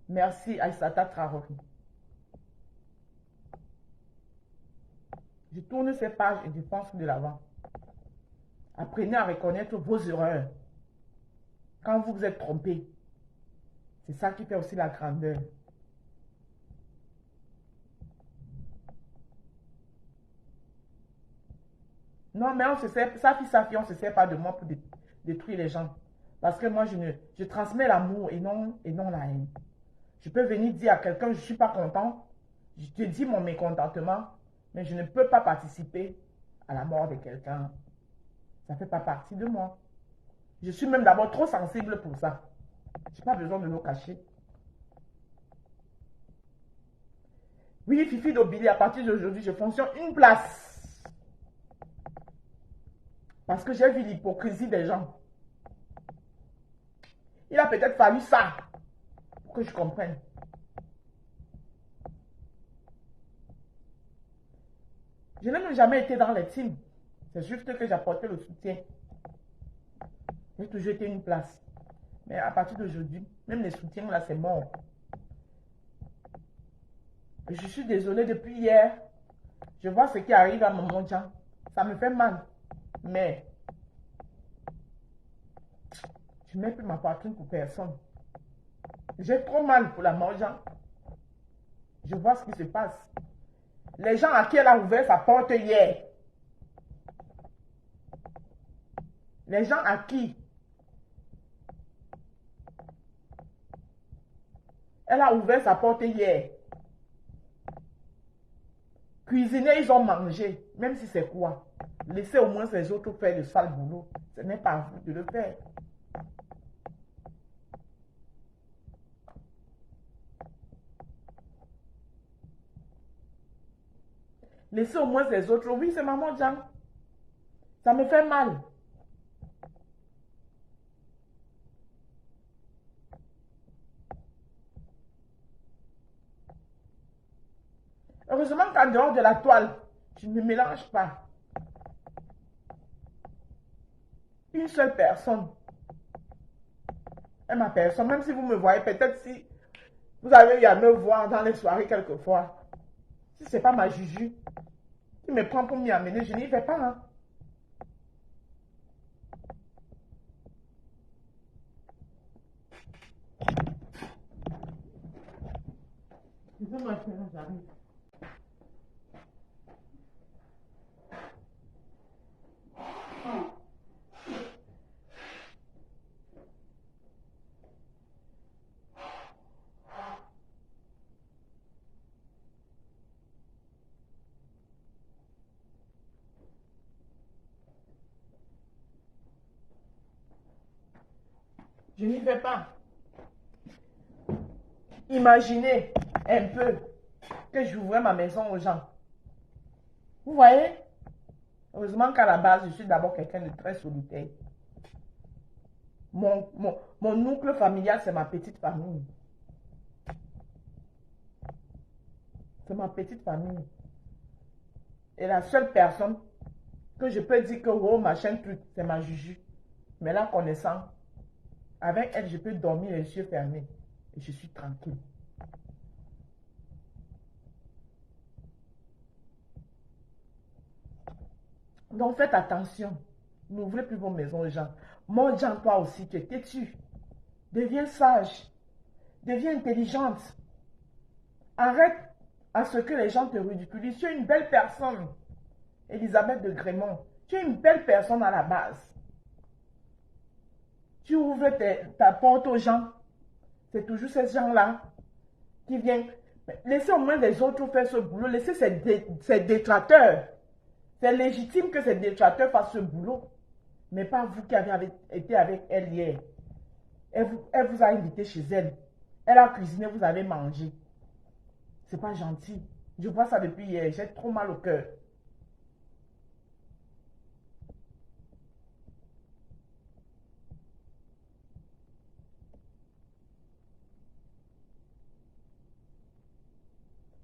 Merci Aïssata Traoré. Je tourne cette page et je fonce de l'avant. Apprenez à reconnaître vos erreurs. Quand vous vous êtes trompé, c'est ça qui fait aussi la grandeur. Non, mais on se sert, sa fille, on ne se sert pas de moi pour détruire les gens. Parce que moi, je transmets l'amour et non la haine. Je peux venir dire à quelqu'un, je ne suis pas content. Je te dis mon mécontentement, mais je ne peux pas participer à la mort de quelqu'un. Ça ne fait pas partie de moi. Je suis même d'abord trop sensible pour ça. Je n'ai pas besoin de le cacher. Oui, Fifi d'Obili, à partir d'aujourd'hui, je fonctionne une place. Parce que j'ai vu l'hypocrisie des gens. Il a peut-être fallu ça pour que je comprenne. Je n'ai même jamais été dans les teams. C'est juste que j'apportais le soutien. J'ai toujours été une place. Mais à partir d'aujourd'hui, même les soutiens là, c'est mort. Et je suis désolée depuis hier. Je vois ce qui arrive à mon mondial. Ça me fait mal. Mais Je ne mets plus ma poitrine pour personne. J'ai trop mal pour la mangeant. Je vois ce qui se passe. Les gens à qui elle a ouvert sa porte hier. Les gens à qui elle a ouvert sa porte hier. Cuisiner, ils ont mangé. Même si c'est quoi. Laissez au moins les autres faire le sale boulot. Ce n'est pas à vous de le faire. Laissez au moins les autres. Oui, c'est maman Jean. Ça me fait mal. Heureusement qu'en dehors de la toile, je ne me mélange pas. Une seule personne est ma personne. Même si vous me voyez, peut-être si vous avez eu à me voir dans les soirées quelquefois. Si ce n'est pas ma Juju qui me prend pour m'y amener, je n'y vais pas. Hein. J'arrive. Je n'y vais pas. Imaginez un peu que j'ouvrais ma maison aux gens. Vous voyez? Heureusement qu'à la base, je suis d'abord quelqu'un de très solitaire. Mon oncle familial, c'est ma petite famille. C'est ma petite famille. Et la seule personne que je peux dire que, oh, machin truc, c'est ma Juju. Mais la connaissant, avec elle, je peux dormir les yeux fermés. Et je suis tranquille. Donc faites attention. N'ouvrez plus vos maisons aux gens. Mon Jean, toi aussi, tu es têtu. Deviens sage. Deviens intelligente. Arrête à ce que les gens te ridiculisent. Tu es une belle personne. Elisabeth de Grémont. Tu es une belle personne à la base. Tu ouvres ta porte aux gens. C'est toujours ces gens-là qui viennent. Laissez au moins les autres faire ce boulot. Laissez ces détracteurs. C'est légitime que ces détracteurs fassent ce boulot. Mais pas vous qui avez été avec elle hier. Elle vous a invité chez elle. Elle a cuisiné, vous avez mangé. C'est pas gentil. Je vois ça depuis hier. J'ai trop mal au cœur.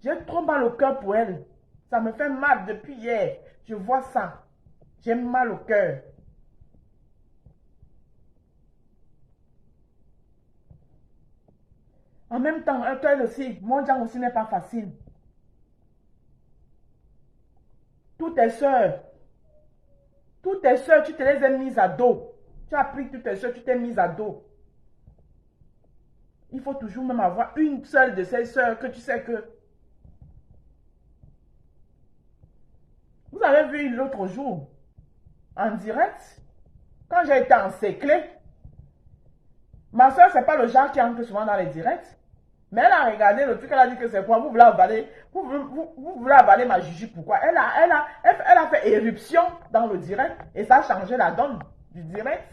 J'ai trop mal au cœur pour elle. Ça me fait mal depuis hier. Je vois ça. J'ai mal au cœur. En même temps, elle aussi, mon Jean aussi n'est pas facile. Toutes tes soeurs, tu te les as mises à dos. Tu as pris toutes tes soeurs, tu t'es mise à dos. Il faut toujours même avoir une seule de ces soeurs que tu sais que... Vous avez vu l'autre jour, en direct, quand j'ai été encerclée, ma soeur, c'est pas le genre qui entre souvent dans les directs. Mais elle a regardé le truc, elle a dit que c'est quoi? Vous voulez avaler, vous voulez avaler ma Juju, pourquoi? Elle a fait éruption dans le direct et ça a changé la donne du direct.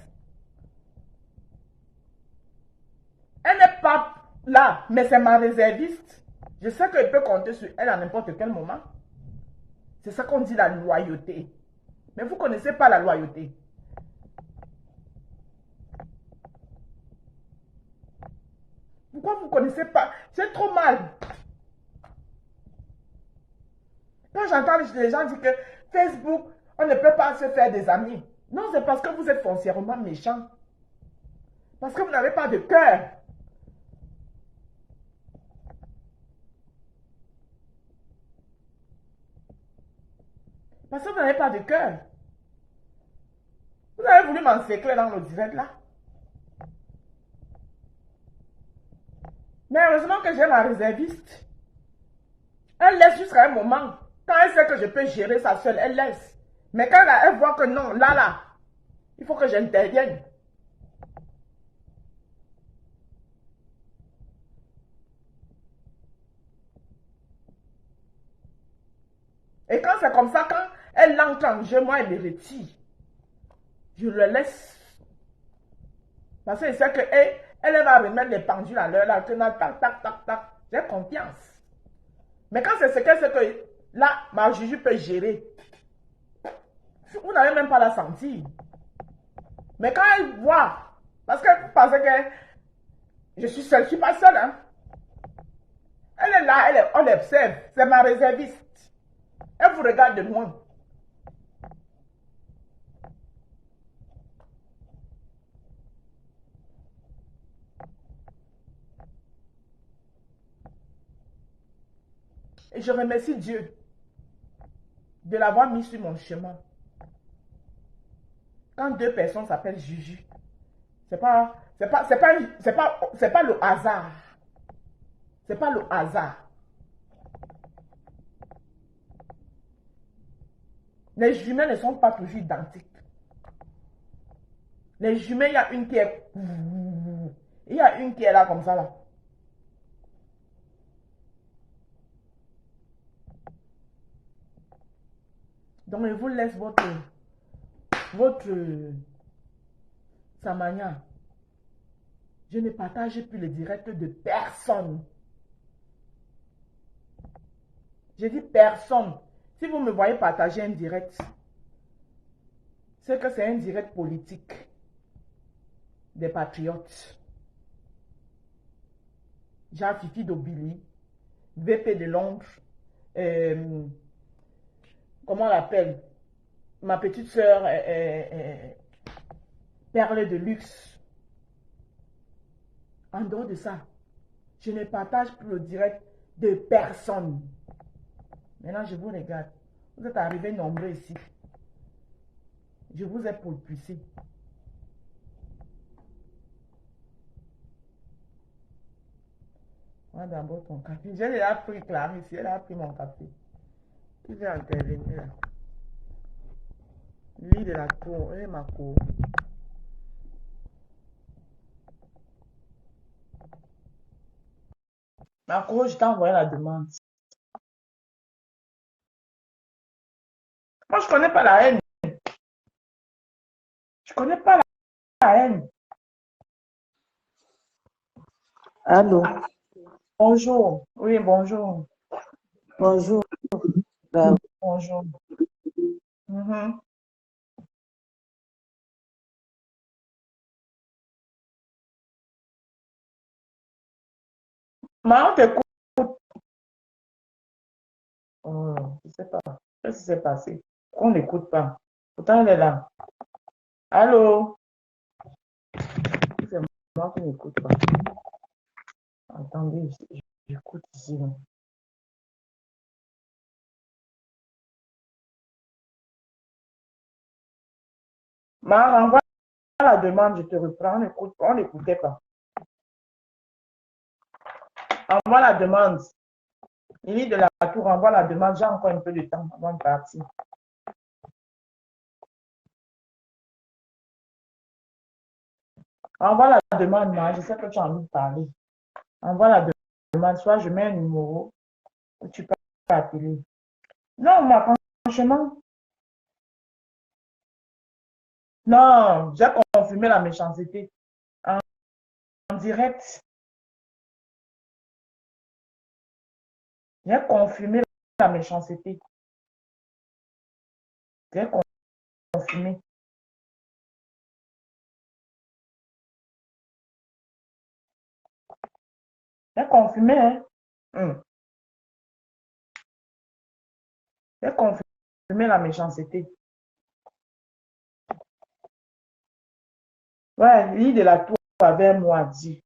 Elle n'est pas là, mais c'est ma réserviste. Je sais qu'elle peut compter sur elle à n'importe quel moment. C'est ça qu'on dit la loyauté. Mais vous ne connaissez pas la loyauté. Pourquoi vous ne connaissez pas? J'ai trop mal. Quand j'entends les gens dire que Facebook, on ne peut pas se faire des amis. Non, c'est parce que vous êtes foncièrement méchant. Parce que vous n'avez pas de cœur. Parce que vous n'avez pas de cœur. Vous avez voulu m'encercler dans le direct là. Mais heureusement que j'ai ma réserviste. Elle laisse jusqu'à un moment. Quand elle sait que je peux gérer ça seule, elle laisse. Mais quand elle voit que non, là, il faut que j'intervienne. Et quand c'est comme ça, quand elle entre en jeu, moi, elle me retire. Je le laisse. Parce que c'est que elle va remettre les pendules à l'heure, là, tac, tac, tac, tac. J'ai confiance. Mais quand c'est ce qu'elle sait que là, ma juju peut gérer, vous n'allez même pas la sentir. Mais quand elle voit, parce qu'elle pense que je suis seule, je ne suis pas seule, hein. Elle est là, on l'observe, c'est ma réserviste. Elle vous regarde de loin. Et je remercie Dieu de l'avoir mis sur mon chemin. Quand deux personnes s'appellent Juju, c'est pas le hasard. C'est pas le hasard. Les jumelles ne sont pas toujours identiques. Les jumelles, il y a une qui est... Il y a une qui est là comme ça, là. Donc, je vous laisse votre Samania. Je ne partage plus le direct de personne. Je dis personne. Si vous me voyez partager un direct, c'est que c'est un direct politique des patriotes. Jean Fifi d'Obili, VP de Londres, comment on l'appelle? Ma petite soeur, Perle de luxe. En dehors de ça, je ne partage plus le direct de personne. Maintenant, je vous regarde. Vous êtes arrivés nombreux ici. Je vous ai propulsé. Moi, d'abord ton café. J'ai déjà pris Clarisse. Elle a pris mon café. Qui vient intervenir là? Lui de la cour. Et ma cour. Ma cour, je t'ai envoyé la demande. Moi, je connais pas la haine. Je connais pas la haine. Allô, Bonjour. Oui, bonjour. bonjour. Bah, Bonjour. Mhm. Maman t'écoute. Oh, je sais pas. Qu'est-ce qui s'est passé? Pourquoi on n'écoute pas? Pourtant, elle est là. Allô? C'est moi qui n'écoute pas. Attendez, j'écoute ici, là. Maman, renvoie la demande, je te reprends. On n'écoutait pas. Envoie la demande. Il est de la tour, envoie la demande. J'ai encore un peu de temps avant de partir. Envoie la demande, maman. Je sais que tu as envie de parler. Envoie la demande. Soit je mets un numéro ou tu peux appeler. Non, moi, franchement, non, j'ai confirmé la méchanceté en direct. J'ai confirmé la méchanceté. J'ai confirmé. J'ai confirmé, hein. J'ai confirmé la méchanceté. Ouais, l'île de la tour avait moi dit.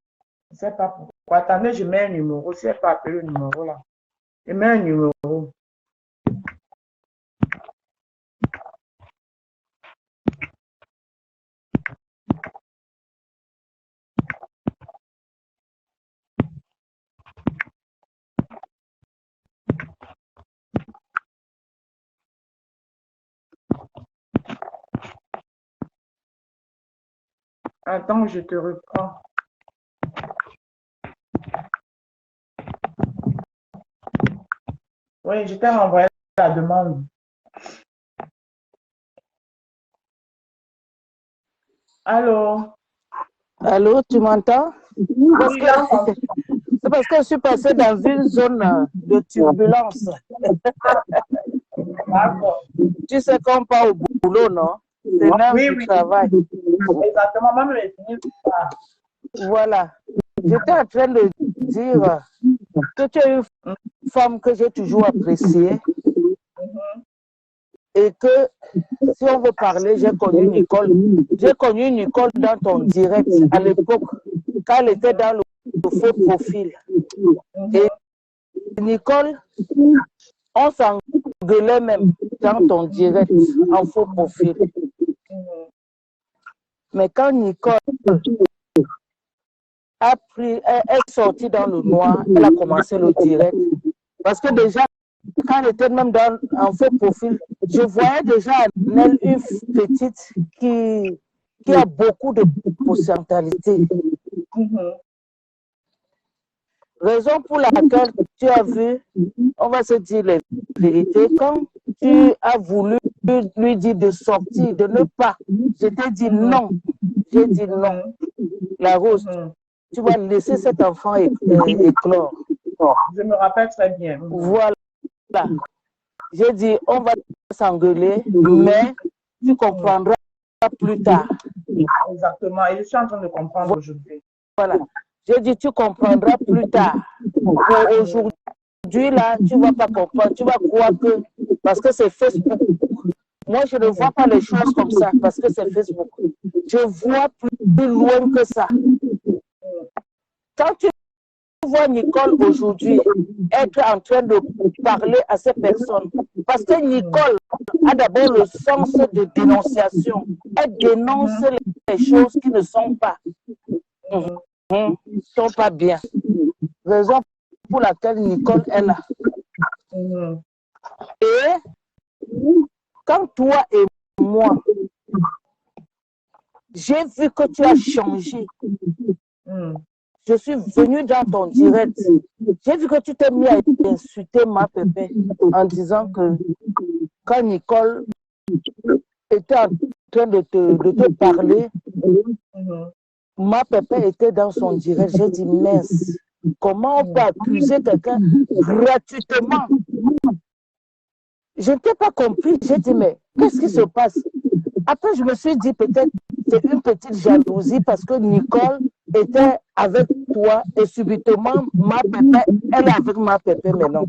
Je ne sais pas pourquoi. Attendez, je mets un numéro. Si elle peut appeler le numéro là. Je mets un numéro. Attends, je te reprends. Oui, je t'ai renvoyé la demande. Allô? Allô, tu m'entends? Parce Oui, que là, on c'est parce que je suis passée dans une zone de turbulence. d'accord. Tu sais qu'on part au boulot, non? C'est l'heure Oui, du oui, travail. exactement. Moi, je vais finir ça. Voilà. J'étais en train de dire que tu es une femme que j'ai toujours appréciée et que si on veut parler, j'ai connu Nicole. J'ai connu Nicole dans ton direct à l'époque, quand elle était dans le faux profil. Et Nicole, on s'engueulait même dans ton direct en faux profil. Mais quand Nicole est sortie dans le noir, elle a commencé le direct. Parce que déjà, quand elle était même en faux profil, je voyais déjà en elle une petite qui a beaucoup de potentialité. Raison pour laquelle tu as vu, on va se dire les vérités, quand tu as voulu lui dire de sortir, de ne pas, je t'ai dit non. J'ai dit non. La Rose, tu vas laisser cet enfant éclore. Je me rappelle très bien. Voilà. J'ai dit, on va s'engueuler, mais tu comprendras plus tard. Exactement. Et je suis en train de comprendre aujourd'hui. Voilà. J'ai dit, tu comprendras plus tard. Pour aujourd'hui, là, tu ne vas pas comprendre. Tu vas croire que, parce que c'est Facebook. Moi, je ne vois pas les choses comme ça, parce que c'est Facebook. Je vois plus loin que ça. Quand tu vois Nicole aujourd'hui être en train de parler à ces personnes, parce que Nicole a d'abord le sens de dénonciation. Elle dénonce les choses qui ne sont pas, sont pas bien. Raison pour laquelle Nicole est là. Et quand toi et moi, j'ai vu que tu as changé. Je suis venue dans ton direct. J'ai vu que tu t'es mis à insulter ma pépé en disant que quand Nicole était en train de te parler, ma pépé était dans son direct. J'ai dit, mince, comment on peut accuser quelqu'un gratuitement? Je n'ai pas compris. J'ai dit, mais qu'est-ce qui se passe? Après, je me suis dit, peut-être c'est une petite jalousie parce que Nicole était avec toi et subitement, ma pépé, elle est avec ma pépé maintenant.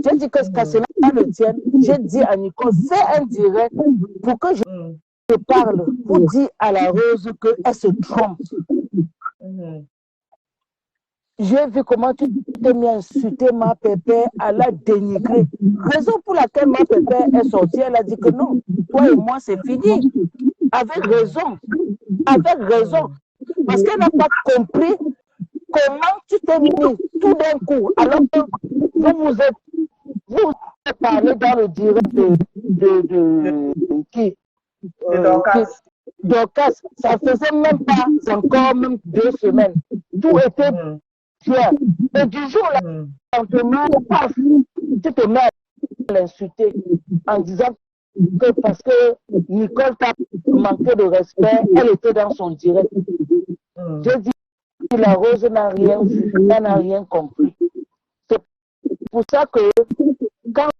J'ai dit que cela le tienne. J'ai dit à Nicole, fais un direct pour que je te parle, pour dire à la Rose qu'elle se trompe. J'ai vu comment tu t'es mis à insulter ma pépé, à la dénigrer. Raison pour laquelle ma pépé est sortie, elle a dit que non, toi et moi, c'est fini. Avec raison. Avec raison. Parce qu'elle n'a pas compris comment tu t'es mis tout d'un coup. Alors que vous êtes parlé dans le direct de qui? Dorcas. Ça faisait même pas encore même 2 semaines. Tout était bien. Et du jour au lendemain, tu te mets à l'insulter en disant que parce que Nicole t'a manqué de respect, elle était dans son direct. J'ai dit que la Rose n'a rien vu, elle n'a rien compris. C'est pour ça que quand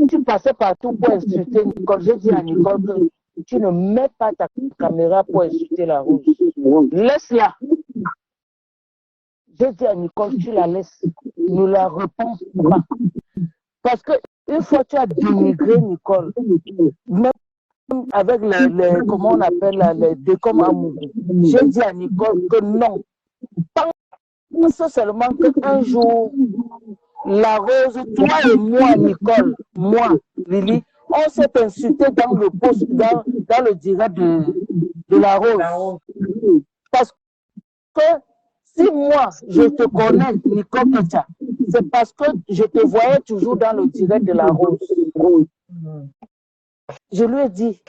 tu passais partout pour insulter Nicole, j'ai dit à Nicole que tu ne mets pas ta caméra pour insulter la Rose. Laisse-la. J'ai dit à Nicole, tu la laisses. Ne la réponds pas. Parce que une fois tu as dénigré Nicole, même avec comment on appelle les décombres amoureux, j'ai dit à Nicole que non. Pense seulement qu'un jour, la Rose, toi et moi, Nicole, moi, Lily, on s'est insulté dans le poste, dans le direct de la Rose. Parce que si moi, je te connais, Nicole Ketia, c'est parce que je te voyais toujours dans le direct de la Rose. Je lui ai dit,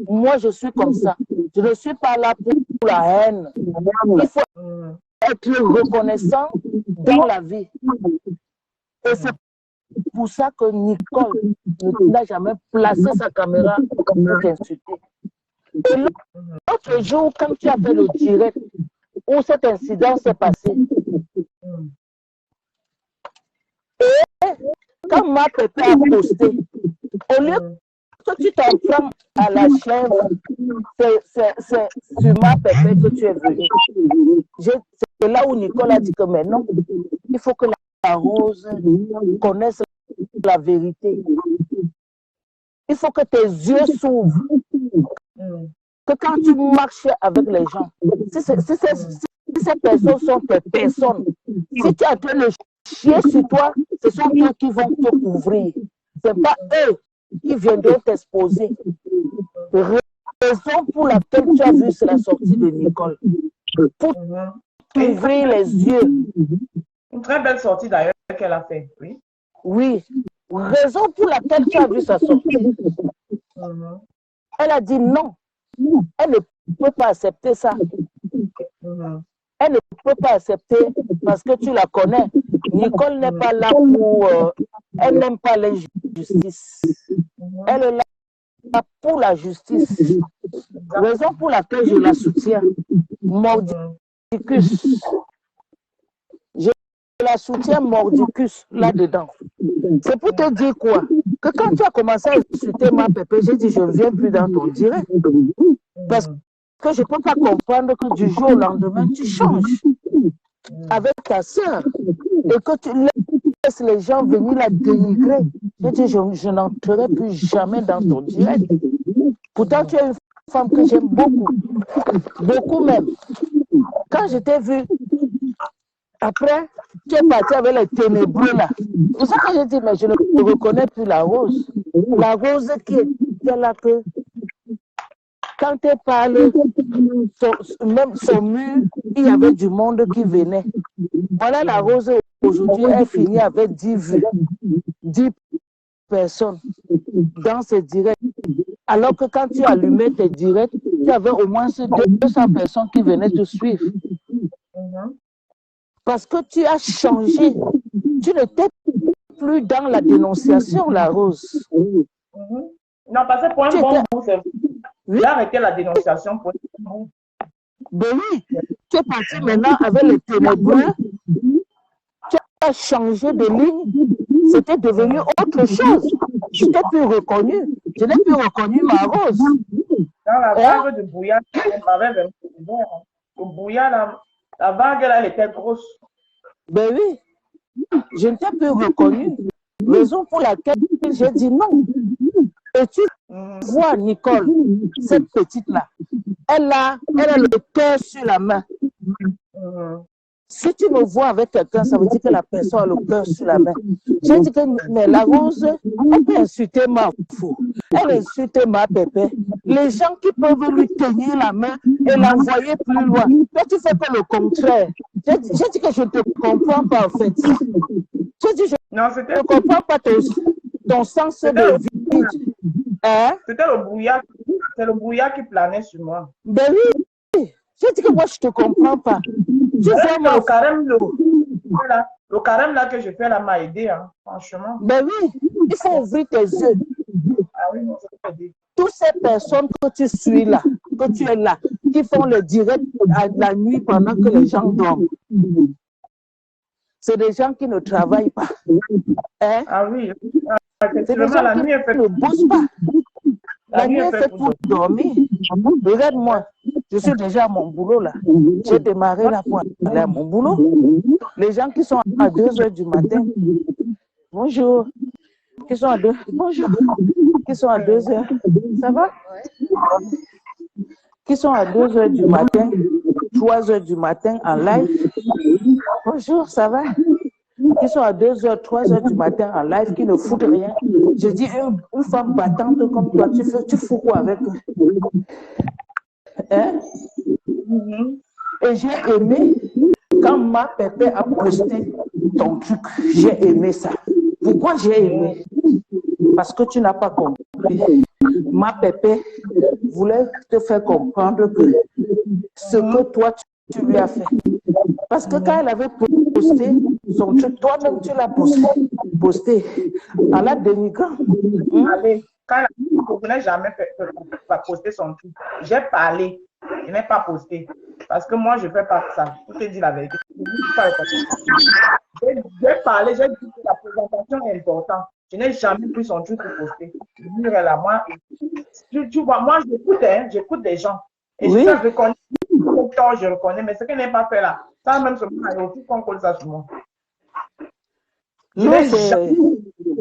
moi je suis comme ça. Je ne suis pas là pour la haine. Il faut être reconnaissant dans la vie. Et c'est pour ça que Nicole n'a jamais placé sa caméra pour t'insulter. Et l'autre jour, quand tu as fait le direct où cet incident s'est passé, et quand ma pépé a posté, au lieu que tu t'en prends à la chèvre, c'est sur ma pépé que tu es venu. C'est là où Nicole a dit que maintenant, il faut que la Rose connaisse la vérité. Il faut que tes yeux s'ouvrent. Que quand tu marches avec les gens, si ces personnes sont tes personnes, si tu es en train de chier sur toi, ce sont eux qui vont te couvrir. Ce n'est pas eux qui viendront t'exposer. Raison pour laquelle tu as vu c'est la sortie de Nicole. Pour t'ouvrir les yeux. Une très belle sortie d'ailleurs qu'elle a fait, oui. Oui. Raison pour laquelle tu as vu sa sortie. Elle a dit non. Elle ne peut pas accepter ça. Elle ne peut pas accepter parce que tu la connais. Nicole n'est pas là pour... elle n'aime pas l'injustice. Elle est là pour la justice. Raison pour laquelle je la soutiens. Mordicus. Je la soutiens mordicus là-dedans. C'est pour te dire quoi? Que quand tu as commencé à insulter ma pépé, j'ai dit je ne viens plus dans ton direct. Parce que je ne peux pas comprendre que du jour au lendemain, tu changes avec ta soeur et que tu laisses les gens venir la dénigrer. J'ai dit je n'entrerai plus jamais dans ton direct. Pourtant, tu es une femme que j'aime beaucoup. Beaucoup même. Quand je t'ai vu, après, tu es parti avec les ténébreux là. C'est ça que j'ai dit, mais je ne reconnais plus la Rose. La Rose qui est là que, quand elle parle, même son mur, il y avait du monde qui venait. Voilà la Rose aujourd'hui, elle finit avec 10 vues, 10 personnes dans ses directs. Alors que quand tu allumais tes directs, tu avais au moins 200 personnes qui venaient te suivre. Parce que tu as changé. Tu n'étais plus dans la dénonciation, la Rose. Non, parce que pour un bon bout, c'est... J'ai arrêté la dénonciation pour un bon bout. Ben oui, tu es parti maintenant avec les ténébreux. Tu as changé de ligne. C'était devenu autre chose. Je t'ai plus reconnu. Je n'ai plus reconnu ma Rose. Dans la vague de brouillard, le brouillard, la vague là, elle était grosse. Ben oui, je ne t'ai plus reconnu. Raison pour laquelle j'ai dit non. Et tu vois, Nicole, cette petite-là, elle a le cœur sur la main. Si tu me vois avec quelqu'un, ça veut dire que la personne a le cœur sur la main. J'ai dit que mais la Rose, elle peut insulter ma fou, elle insulte ma pépé. Les gens qui peuvent lui tenir la main et l'envoyer plus loin. Mais tu fais pas le contraire. J'ai dit que je ne te comprends pas en fait. J'ai dit je ne comprends pas ton sens de vie. Hein? C'était le brouillard. C'est le brouillard qui planait sur moi. Ben oui. J'ai dit que moi je ne te comprends pas. Le carême là que je fais là m'a aidé, hein, franchement. Ben oui, il faut ouvrir tes yeux. Ah oui, non, ça m'a aidé. Toutes ces personnes que tu suis là, que tu es là, qui font le direct à la nuit pendant que les gens dorment, c'est des gens qui ne travaillent pas. Hein? Ah oui, c'est des gens qui ne bossent pas. La nuit est faite pour dormir. Regarde-moi, je suis déjà à mon boulot là. J'ai démarré là pour aller à mon boulot. Les gens qui sont à 2h du matin, bonjour. Qui sont à 2h, bonjour. Qui sont à 2h, ça va? Qui sont à 2h du matin, 3h du matin en live. Bonjour, ça va? Qui sont à 2h, 3h du matin en live, qui ne foutent rien. Je dis, une femme battante comme toi, tu fous quoi avec eux? Hein? Et j'ai aimé, quand ma pépé a posté ton truc, j'ai aimé ça. Pourquoi j'ai aimé? Parce que tu n'as pas compris. ma pépé voulait te faire comprendre que ce que toi, tu lui as fait. Parce que quand elle avait posté son truc, toi-même, tu l'as posté en la dénigrant. Allez, quand je n'ai jamais pas posté son truc, j'ai parlé, je n'ai pas posté. Parce que moi, je ne fais pas ça. Pour te dire la vérité. J'ai parlé, j'ai dit que la présentation est importante. Je n'ai jamais pris son truc pour poster. Là, moi, tu vois, moi, j'écoute des gens. Et Oui. je reconnais, je reconnais, mais ce qu'elle n'a pas fait là, ça même sur moi, il faut qu'on colle ça sur moi. Je n'ai jamais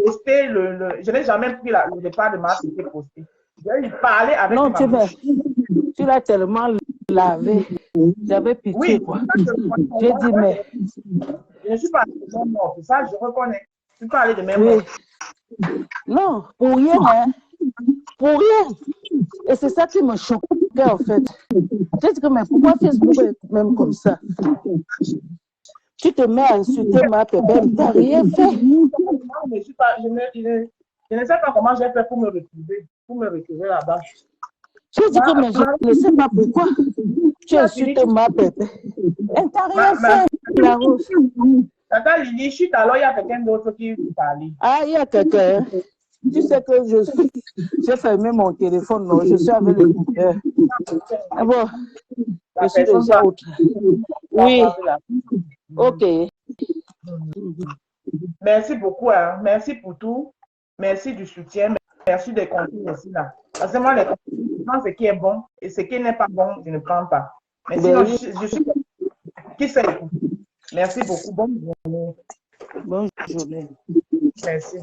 posté je n'ai jamais pris le départ de ma société posté. J'ai parlé avec non, ma bouche. Tu l'as tellement lavé. J'avais pitié, oui, quoi. J'ai dit, mais... Je ne suis pas allée de même mort, ça, je reconnais. Je ne suis pas allée de même oui. mort. Non, pour rien, hein. Pour rien. Et c'est ça qui me choquait, en fait. J'ai dit que, mais pourquoi Facebook est même comme ça? Tu te mets à insulter ma pépé, tu n'as rien fait. Je ne sais pas comment j'ai fait pour me retrouver là-bas. Je dis que, mais je ne sais pas pourquoi tu insultes ma pépé. Elle t'a rien fait, la rose. Tata Lili, chute, alors il y a quelqu'un d'autre qui parle. Ah, il y a quelqu'un. Tu sais que j'ai fermé mon téléphone, non, je suis avec l'écouteur. Ah bon, je suis déjà autre. Oui, ok. Merci beaucoup, hein. Merci pour tout. Merci du soutien. Merci des contenus aussi là. Parce que moi, les contenus, ce qui est bon et ce qui n'est pas bon, je ne prends pas. Mais sinon, je suis qui sait écouter. Merci beaucoup. Bonne journée. Bonne journée. Merci.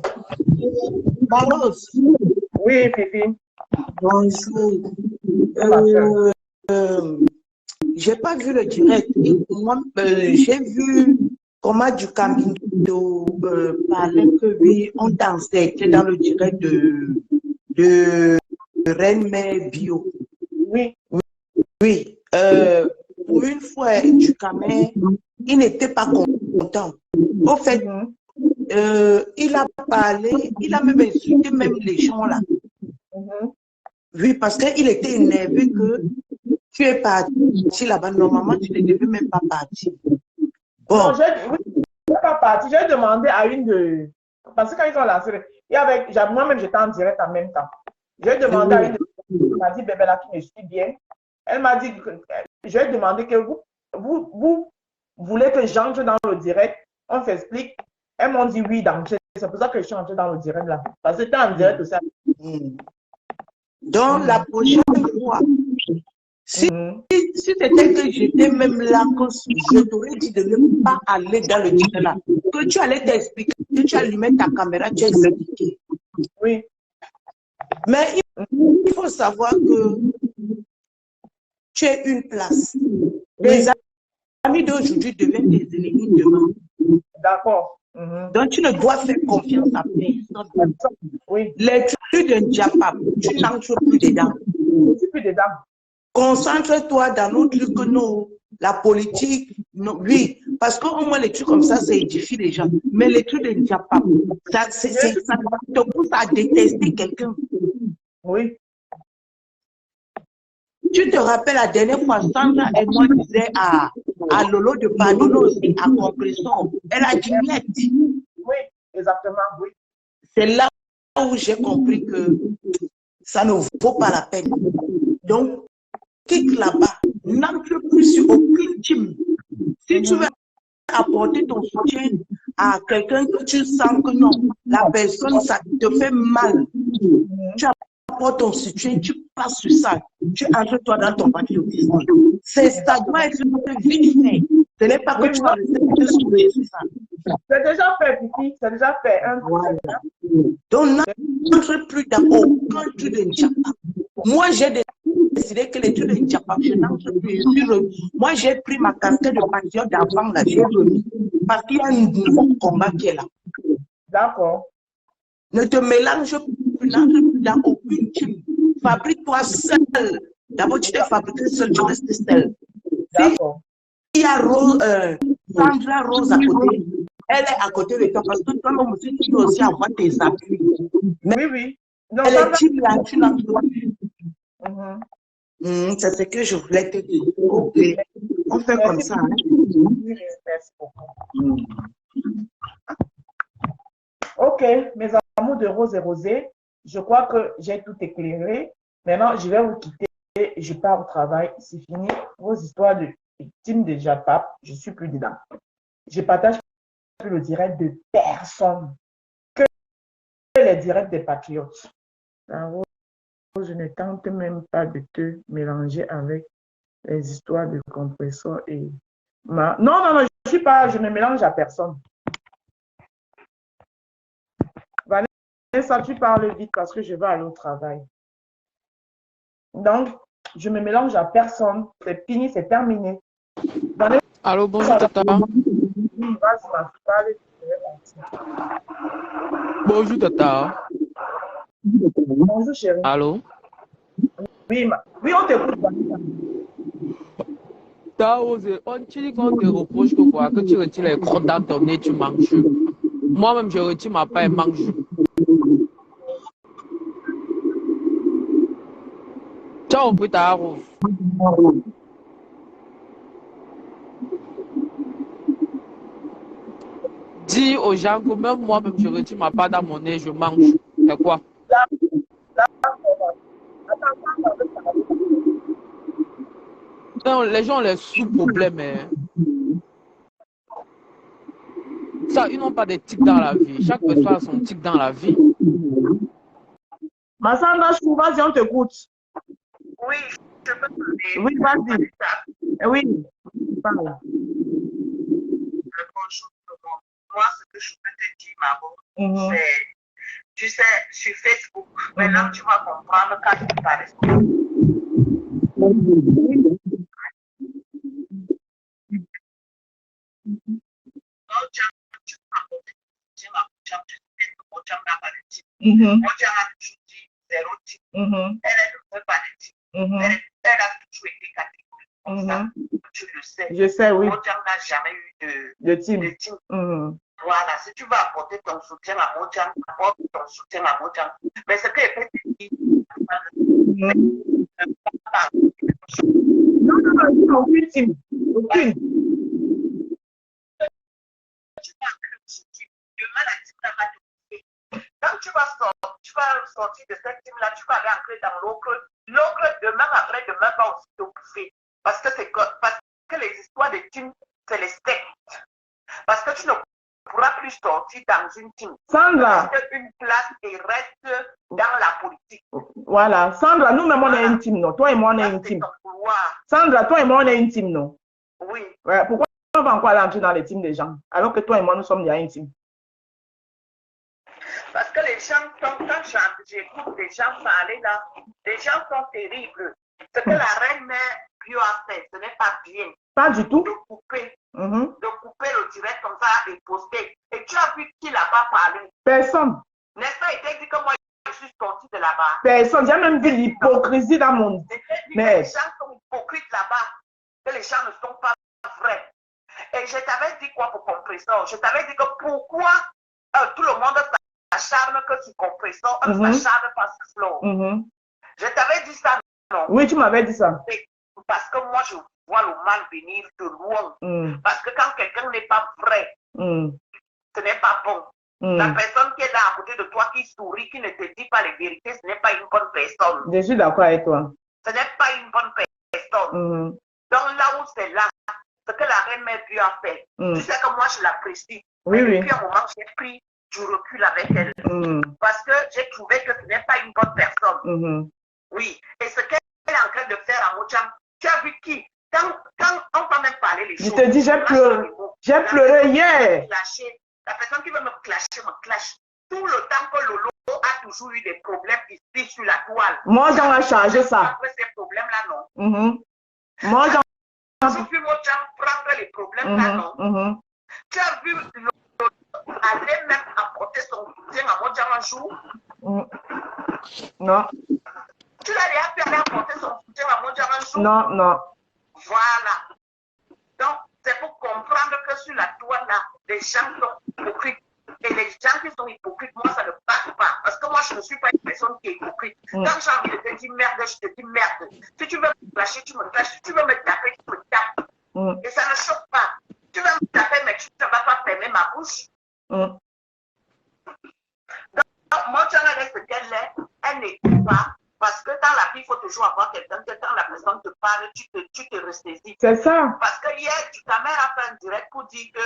Rose. Oui, Fifi. Bonjour. J'ai pas vu le direct. Moi, j'ai vu comment du Camino parlait que oui, on dansait dans le direct de Reine Mère Bio. Oui. Oui. Pour une fois, du Camé, il n'était pas content. Au fait, il a parlé, il a même insulté même les gens là. Oui, parce qu'il était énervé que tu es parti là-bas. Normalement, tu ne devais même pas partir. Bon. Non, je ne suis pas parti. J'ai demandé à une de... Parce que quand ils ont lancé... Moi-même, j'étais en direct en même temps. J'ai demandé à une de... Elle m'a dit, bébé, là, tu me suis bien. Elle m'a dit, j'ai demandé que vous voulez que j'entre dans le direct. On s'explique. Elles m'ont dit oui d'entrer. C'est pour ça que je suis entrée dans le direct là. Parce que c'était en direct aussi. Donc, la prochaine fois, si c'était que j'étais même là, je t'aurais dit de ne pas aller dans le direct là. Que tu allais t'expliquer, que tu allumais ta caméra, tu expliqué. Oui. Mais il faut savoir que tu es une place. Les amis d'aujourd'hui deviennent des ennemis demain. D'accord. Donc, tu ne dois faire confiance à personne. Oui. Les trucs d'un diapap, tu n'entres plus dedans. Je ne suis plus dedans. Concentre-toi dans nos trucs, non. La politique, non, oui. Parce qu'au moins, les trucs comme ça édifie les gens. Mais les trucs d'un diapap, ça te pousse à détester quelqu'un. Oui. Tu te rappelles la dernière fois, Sandra et moi disaient à Lolo de pardonner aussi à Compression. Elle a dit net. Oui, exactement, oui. C'est là où j'ai compris que ça ne vaut pas la peine. Donc, quitte là-bas, n'entre plus sur aucune team. Si tu veux apporter ton soutien à quelqu'un que tu sens que non, la personne, ça te fait mal. Tu apportes ton soutien, tu passes sur ça. Tu entres toi dans ton patriotisme. Ça doit être vite fait. Ce n'est pas que tu vas rester sur ça. C'est déjà fait, Pipi. C'est déjà fait. Donc, n'entre plus dans aucun truc de Ndiapa. Moi, j'ai décidé que les trucs de Ndiapa, je n'entre plus. Moi, j'ai pris ma casquette de patriote d'avant, là, j'ai remis. Parce qu'il y a un nouveau combat qui est là. D'accord. Ne te mélange plus, n'entre plus dans aucune team. Fabrique-toi seul. D'abord, tu t'es fabriqué seul, tu restes seul. D'accord. Il y a Sandra Rose à côté. Elle est à côté de toi parce que toi, tu dois aussi avoir tes appuis. Oui, oui. Non, Et les Sandra. teams là, tu n'as pas. Mhm. C'est ce que je voulais te dire. Ok, on fait comme ça. Hein. Merci beaucoup. Ok, mes amours de Rose et Rosé, je crois que j'ai tout éclairé. Maintenant, je vais vous quitter. Je pars au travail. C'est fini. Vos histoires de victimes de Japap, je suis plus dedans. Je partage plus le direct de personne que les directs des patriotes. Alors, je ne tente même pas de te mélanger avec les histoires de compresseurs et non, non, non, je ne mélange à personne. Vanessa, tu parles vite parce que je vais aller au travail. Donc, je me mélange à personne. C'est fini, c'est terminé. Vanessa, Allô, bonjour Tata. Bonjour Tata. Bonjour chérie. Allô. Oui, oui, on t'écoute. Tu dis qu'on te reproche que quoi? Que tu retires les crottes dans ton nez, tu manges. Moi-même, je retire ma paille et mange. Ciao, putain, Rose. Dis aux gens que même moi-même, je retire ma paille dans mon nez, je mange. C'est quoi? Non, les gens ont les sous-problèmes. Hein. Ça, ils n'ont pas des tics dans la vie. Chaque personne a son tic dans la vie. Massanda, vas-y, on t'écoute. Oui, je peux parler. Oui, vas-y. Oui, parle. Bonjour tout le monde. Moi, ce que je peux te dire, Maro, c'est, tu sais, sur Facebook, maintenant tu vas comprendre quand tu parles. Elle a toujours dit zéro type. Elle ne veut pas de type. Elle a toujours été catégorique comme ça. Tu le sais. Je sais, oui. Mojang n'a jamais eu de team. Voilà, si tu vas apporter ton soutien à Mojang, apporte ton soutien à Mojang. Mais ce que je peux te dire, non, aucune team. Aucune. Demain, la team n'a pas de. Quand tu vas sortir de cette team-là, tu vas aller entrer dans l'autre. L'autre, demain, après, demain, va aussi te bouffer. Parce que les histoires de team, c'est les steaks. Parce que tu ne pourras plus sortir dans une team. Sandra. Parce qu'une place et reste dans la politique. Voilà. Sandra, nous-mêmes, on est une team, non? Toi et moi, on est une team. Sandra, toi et moi, on est une team, non? Oui. Ouais, pourquoi on va encore aller entrer dans les teams des gens? Alors que toi et moi, nous sommes déjà une team. Parce que les gens, quand j'écoute les gens parler là, les gens sont terribles. Ce que la reine-mère Bio a fait, ce n'est pas bien. Pas du tout. De couper le direct comme ça et poster. Et tu as vu qui là-bas parler? Personne. N'est-ce pas? Il t'a dit que moi, je suis sortie de là-bas. Personne. J'ai même vu l'hypocrisie dans mon... Mais les gens sont hypocrites là-bas. Que les gens ne sont pas vrais. Et je t'avais dit quoi pour compresseur? Je t'avais dit que pourquoi tout le monde s'acharne que sur compresseur, on ne s'acharne pas sur flow. Je t'avais dit ça, non? Oui, tu m'avais dit ça. Parce que moi, je vois le mal venir de loin. Parce que quand quelqu'un n'est pas vrai, ce n'est pas bon. La personne qui est là à côté de toi, qui sourit, qui ne te dit pas les vérités, ce n'est pas une bonne personne. Je suis d'accord avec toi. Ce n'est pas une bonne personne. Donc là où c'est là, ce que la reine mère Dieu a fait, tu sais que moi je l'apprécie. Oui, oui. Depuis un moment, j'ai pris du recul avec elle. Parce que j'ai trouvé que ce n'est pas une bonne personne. Oui. Et ce qu'elle est en train de faire à Mojang, tu as vu qui? Quand on va même parler les choses. Je te dis, j'ai pleuré. J'ai pleuré hier. La personne qui veut me clasher, me clash. Tout le temps que Lolo a toujours eu des problèmes ici sur la toile. Moi, j'en ai changé ça. Après ces problèmes-là, non. Moi, j'en ai vu Mojang prendre les problèmes-là, non. Tu as vu Lolo aller même apporter son soutien à Mojang un jour? Non. Tu l'as déjà pu aller apporter son soutien à Mojang un jour? Non, non. Voilà. Donc, c'est pour comprendre que sur la toile, là, les gens sont hypocrites. Et les gens qui sont hypocrites, moi, ça ne passe pas. Parce que moi, je ne suis pas une personne personne qui est hypocrite. Quand j'ai envie de te dire merde, je te dis merde. Si tu veux me clasher, tu me clashes. Si tu veux me taper, tu me tapes. Et ça ne choque pas. Tu veux me taper, mais tu ne vas pas fermer ma bouche. Donc, moi, tu as ce qu'elle est, elle n'écoute pas. Parce que dans la vie, il faut toujours avoir quelqu'un que quand la personne te parle, tu te ressaisis. C'est ça. Parce que hier, ta mère a fait un direct pour dire que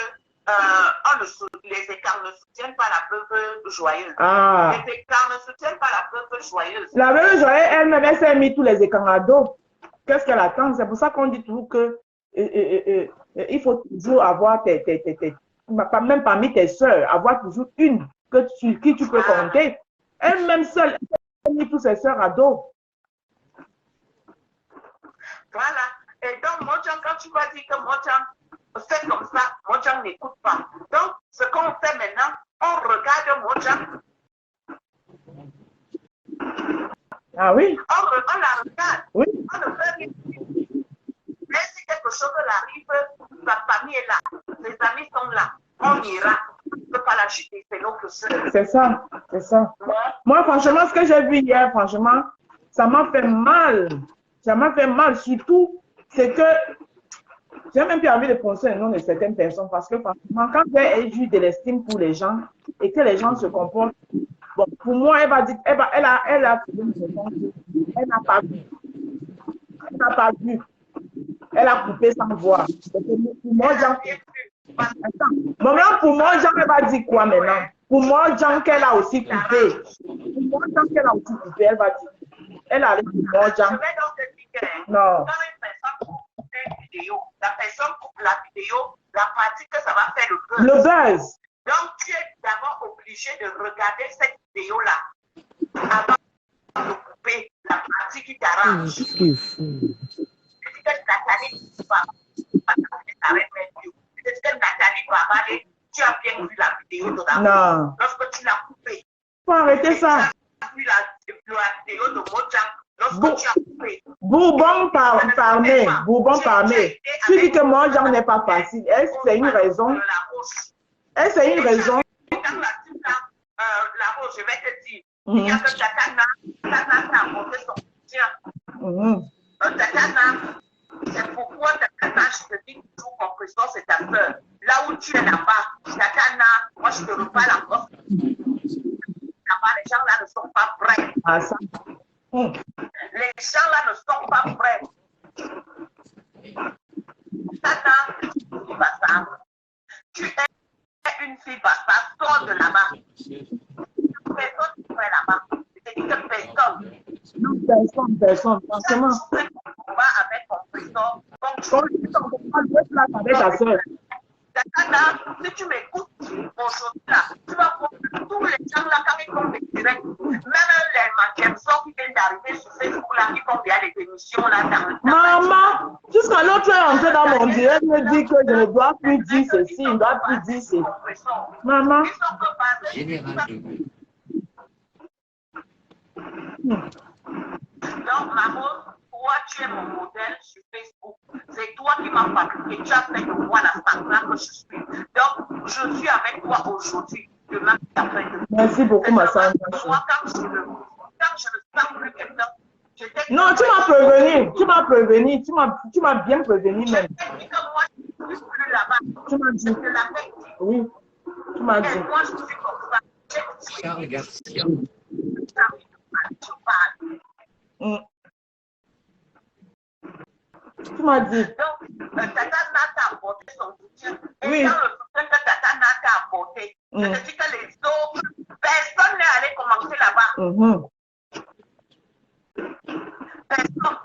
les écarts ne soutiennent pas la veuve joyeuse. Les écarts ne soutiennent pas la veuve joyeuse. La veuve joyeuse, elle-même, elle s'est mis tous les écarts à dos. Qu'est-ce qu'elle attend? C'est pour ça qu'on dit toujours que il faut toujours avoir même parmi tes soeurs, avoir toujours une qui tu peux compter. Elle-même seule, elle a mis toutes ses soeurs à dos. Voilà. Et donc, Mojang, quand tu vas dire que Mojang fait comme ça, Mojang n'écoute pas. Donc, ce qu'on fait maintenant, on regarde Mojang. Ah oui? On la regarde. Oui. On ne fait rien. Mais si quelque chose arrive, sa famille est là. Ses amis sont là. On ira. On ne peut pas la jeter. C'est notre soeur. C'est ça. C'est ça. Moi, franchement, ce que j'ai vu hier, franchement, ça m'a fait mal. Ça m'a fait mal. Surtout, c'est que j'ai même plus envie de prononcer le nom de certaines personnes parce que, franchement, quand j'ai eu de l'estime pour les gens et que les gens se comportent, bon, pour moi, elle va dire, elle a n'a pas vu. Elle n'a pas vu. Elle a coupé sans voir. Pour moi, Jean, pour moi, Jean, elle va dire quoi maintenant? Pour moi, Jean, qu'elle a aussi coupé. Pour moi, Jean, qu'elle a aussi coupé, elle va dire. Elle a allé pour moi, Jean. Je vais donc te dire que non. quand une personne coupe une vidéo, la personne coupe la vidéo, la partie que ça va faire le buzz. Le buzz. Donc, tu es d'abord obligé de regarder cette vidéo-là avant de couper la partie qui t'arrange. Qu'est-ce qu'il faut? C'est que Nathalie va c'est que Nathalie va aller. Tu as bien vu la vidéo de la non. lorsque tu l'as coupée. Faut arrêter ça. Tu as vu la vidéo de Mojang lorsque tu as coupé. Bourbon parmé. Bourbon parmé. Tu dis que moi, j'en ai pas facile. Est-ce que c'est une raison? Est-ce que c'est une raison? Dans la rose, je vais te dire, il y a que Tatana t'a apporté son soutien. Tatana, c'est pourquoi Tatana, je te dis toujours, compresseur, c'est ta peur. Là où tu es là-bas, Tatana, moi je te reparle encore. Là-bas, les gens là ne sont pas prêts. Ah, ça. Les gens là ne sont pas prêts. Tatana, tu es une fille basta, sors de là-bas. Personne ne fait là-bas. C'est dit que personne. Personne, franchement. On va avec compresseur. Avec ta soeur. Si tu m'écoutes aujourd'hui là, tu vas voir tous les gens là quand ils font des directs, même les Jameson qui viennent d'arriver sur Facebook là, qui font bien les émissions là dans maman, jusqu'à l'autre est entré dans mon direct, me dit que je ne dois plus dire ceci, je ne dois plus dire ceci. Maman. Donc, maman, toi, tu es mon modèle sur Facebook. C'est toi qui m'as fabriqué. Tu as fait de moi la sanglant que je suis. Donc, je suis avec toi aujourd'hui. Demain, après demain. Merci beaucoup, ma soeur. Moi, quand je ne sens plus quelqu'un, non, tu m'as prévenu. Tu m'as bien prévenu même. Je dit que moi, je ne suis plus là-bas. Tu m'as dit. Je l'avais dit. Oui, tu m'as dit. Moi, je suis comme ça. Charles Garcia. Je parle. Tu m'as dit. Donc, Tata t'a apporté son soutien. Et Oui. dans le soutien que Tata t'a apporté, je te dis que les autres, personne n'est allé commencer là-bas. Personne.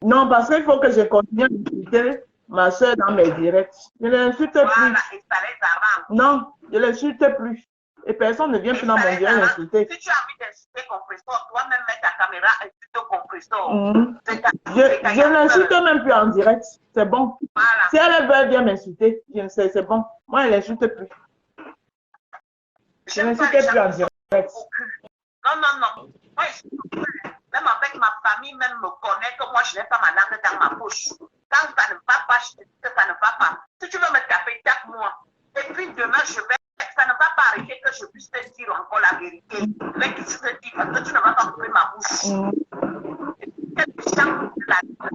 Non, parce qu'il faut que je continue à insulter ma soeur dans mes directs. Je ne l'insulte plus. Voilà, et ça les arrange. Non, je ne l'insulte plus. Et personne ne vient plus dans mon direct l'insulter. Si tu as envie d'insulter compresseur, toi-même mets ta caméra et tu te compresseur. Je ne l'insulte même plus en direct. C'est bon. Voilà. Si elle veut bien m'insulter, c'est bon. Moi, elle n'insulte plus. Je n'insulte plus en direct. Non. Moi, même avec ma famille, même me connaît que moi, je n'ai pas ma langue dans ma bouche. Quand ça ne va pas, je te dis que ça ne va pas. Si tu veux me taper, tape-moi. Et puis demain, ça ne va pas arrêter que que je puisse te dire encore la vérité. Mais que je te dis, parce que tu ne vas pas couper ma bouche. Les gens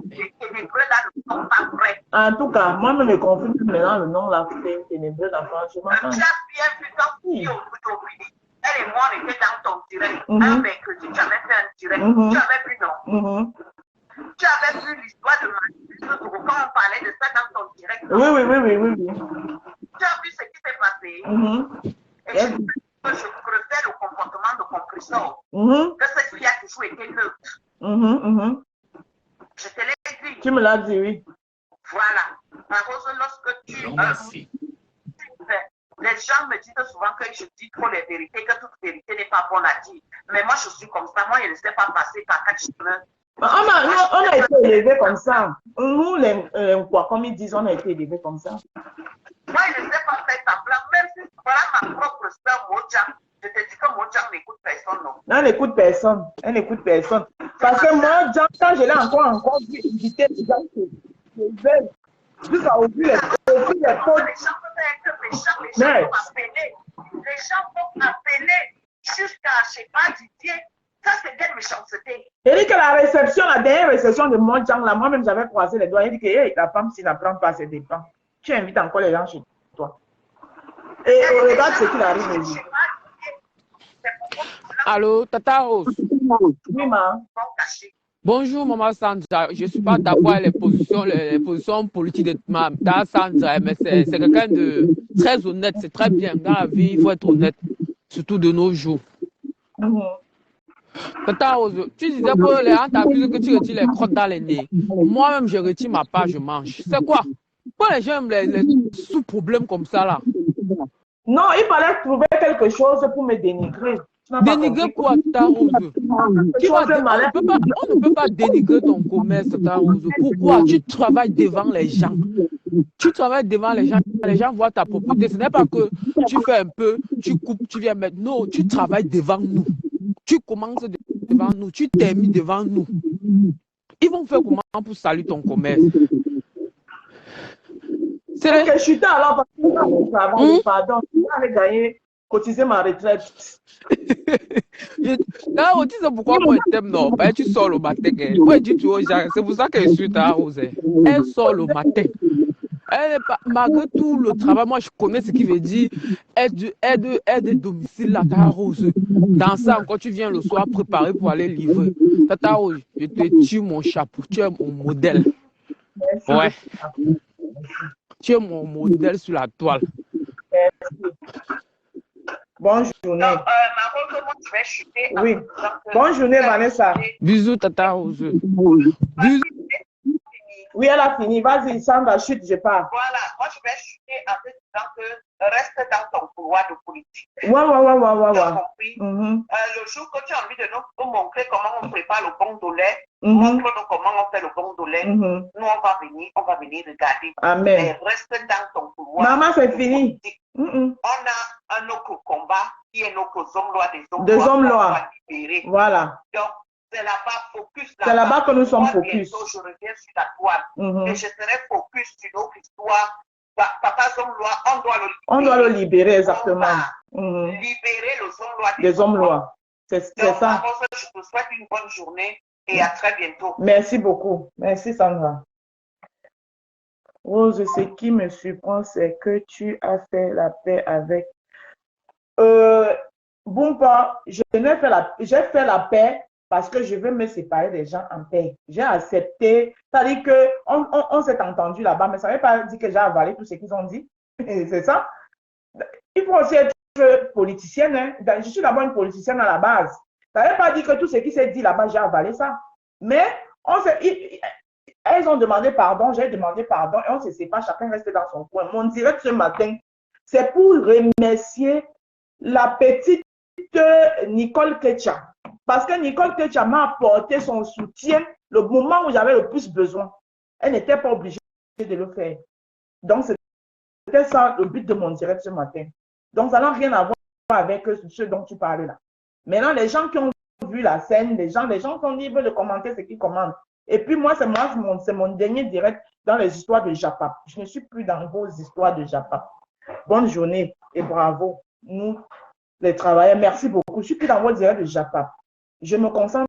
les ténébreux là ne sont pas vrais. En tout cas, moi, je me confirme maintenant le nom là, c'est ténébreux d'enfant. Tu as bien vu ton fille aujourd'hui. Elle et moi, on était dans ton direct. Un mercredi, tu avais fait un direct. Tu avais vu, non? Tu avais vu l'histoire de ma quand on parlait de ça dans ton direct. Oui. Tu as vu ce qui s'est passé. Et je préfère le comportement de Compressor. Que cette fille a toujours été neutre. Je te l'ai dit. Tu me l'as dit, oui. Voilà. Rose, lorsque tu... Merci. Les gens me disent souvent que je dis trop les vérités, que toute vérité n'est pas bonne à dire. Mais moi, je suis comme ça. Moi, je ne sais pas passer par quatre chemins. On a été élevés comme ça. Nous, quoi, comme ils disent, on a été élevés comme ça. Moi, je ne sais pas faire semblant. Même si voilà ma propre soeur Mojang, je te dis que Mojang n'écoute personne, non. Non, elle n'écoute personne. Elle n'écoute personne. Parce que moi, quand je l'ai encore vu, j'étais déjà jusqu'à ouvrir les portes. Les gens peuvent être méchants, les gens vont appeler. Les gens vont appeler jusqu'à, je ne sais pas, Didier. Ça, c'est des méchancetés. Il dit que la réception, la dernière réception de Mojang, là, moi-même, j'avais croisé les doigts. Il dit que hey, la femme, s'il n'apprend pas ses dépens, tu invites encore les gens chez toi. Et regarde ce qu'il arrive ici. Allô, Tata Rose. Oui, ma. Bonjour, Maman Sandra. Je ne suis pas d'accord avec les positions politiques de Tata Sandra, mais c'est quelqu'un de très honnête. C'est très bien. Dans la vie, il faut être honnête, surtout de nos jours. Tata Rose, tu disais que les gens t'accusent que tu retires les crottes dans les nez. Moi-même, je retire ma part, je mange. C'est quoi? Pourquoi les gens aiment les sous-problèmes comme ça, là? Non, il fallait trouver quelque chose pour me dénigrer. Dénigrer quoi, Tata Rose? On ne peut pas dénigrer ton commerce, Tata Rose. Pourquoi? Tu travailles devant les gens. Tu travailles devant les gens voient ta propriété. Ce n'est pas que tu fais un peu, tu coupes, tu viens mettre. Non, tu travailles devant nous. Tu commences devant nous, tu termines devant nous. Ils vont faire comment pour saluer ton commerce? Ok, je suis là alors parce que pardon, j'avais gagné, cotiser ma retraite. Non, tu sais pourquoi moi je t'aime, non? Ben, tu sors le matin. Moi, je dis tu aux gens, c'est pour ça que je suis ta Rose. Elle sort le matin. Elle est pas, malgré tout le travail, moi je connais ce qui veut dire aide domicile là, Tata Rose. Dans ça, quand tu viens le soir préparer pour aller livrer. Tata Rose, je te tue mon chapeau, tu es mon modèle. Merci. Ouais. Tu es mon modèle sur la toile. Bonne journée. Maroc, moi je vais chuter. Oui. Bonne journée, Vanessa. Bisous, Tata Rose. Bisous. Oui, elle a fini. Vas-y, Sandra, chute, je pars. Voilà, moi je vais chuter en te disant que reste dans ton couloir de politique. Ouais. Tu as compris? Le jour que tu as envie de nous montrer comment on prépare le bon de lait, montre-nous comment on fait le bon de lait. Nous, on va venir regarder. Amen. Mais reste dans ton couloir. Maman, c'est fini. On a un autre combat qui est notre zone-loi des hommes-lois. Voilà. Donc, c'est là-bas focus. C'est là-bas que nous sommes focus. Je reviens sur la toile. Et je serai focus sur notre histoire. Papa Zone-Loi, on doit le libérer. Exactement. Libérer le Zone-Loi des hommes-lois. C'est ça. Je te souhaite une bonne journée et à très bientôt. Merci beaucoup. Merci, Sandra. Rose, ce qui me surprend, c'est que tu as fait la paix avec... Boumpa, j'ai fait la paix parce que je veux me séparer des gens en paix. J'ai accepté. C'est-à-dire qu'on s'est entendu là-bas, mais ça ne veut pas dire que j'ai avalé tout ce qu'ils ont dit. C'est ça. Il faut aussi être politicienne. Hein. Je suis d'abord une politicienne à la base. Ça ne veut pas dire que tout ce qui s'est dit là-bas, j'ai avalé ça. Mais elles ont demandé pardon, j'ai demandé pardon et on se sépare, chacun reste dans son coin. Mon direct ce matin, c'est pour remercier la petite Nicole Ketcha. Parce que Nicole Ketcha m'a apporté son soutien le moment où j'avais le plus besoin. Elle n'était pas obligée de le faire. Donc, c'était ça le but de mon direct ce matin. Donc, ça n'a rien à voir avec ce dont tu parlais là. Maintenant, les gens qui ont vu la scène, les gens qui sont libres de commenter ce qu'ils commentent. Et puis moi, c'est mon dernier direct dans les histoires de Japap. Je ne suis plus dans vos histoires de Japap. Bonne journée et bravo. Nous les travailleurs. Merci beaucoup. Je suis plus dans votre direct de Japa. Je me concentre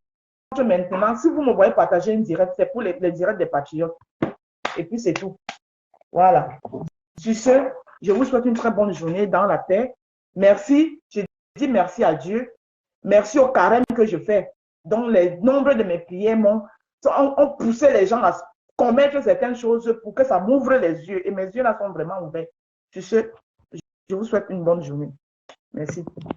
maintenant. Si vous me voyez partager une direct, c'est pour les directs des patriotes. Et puis, c'est tout. Voilà. Sur ce, je vous souhaite une très bonne journée dans la paix. Merci. Je dis merci à Dieu. Merci au carême que je fais. Donc, les nombres de mes prières ont poussé les gens à commettre certaines choses pour que ça m'ouvre les yeux. Et mes yeux là sont vraiment ouverts. Sur ce, je vous souhaite une bonne journée. Merci.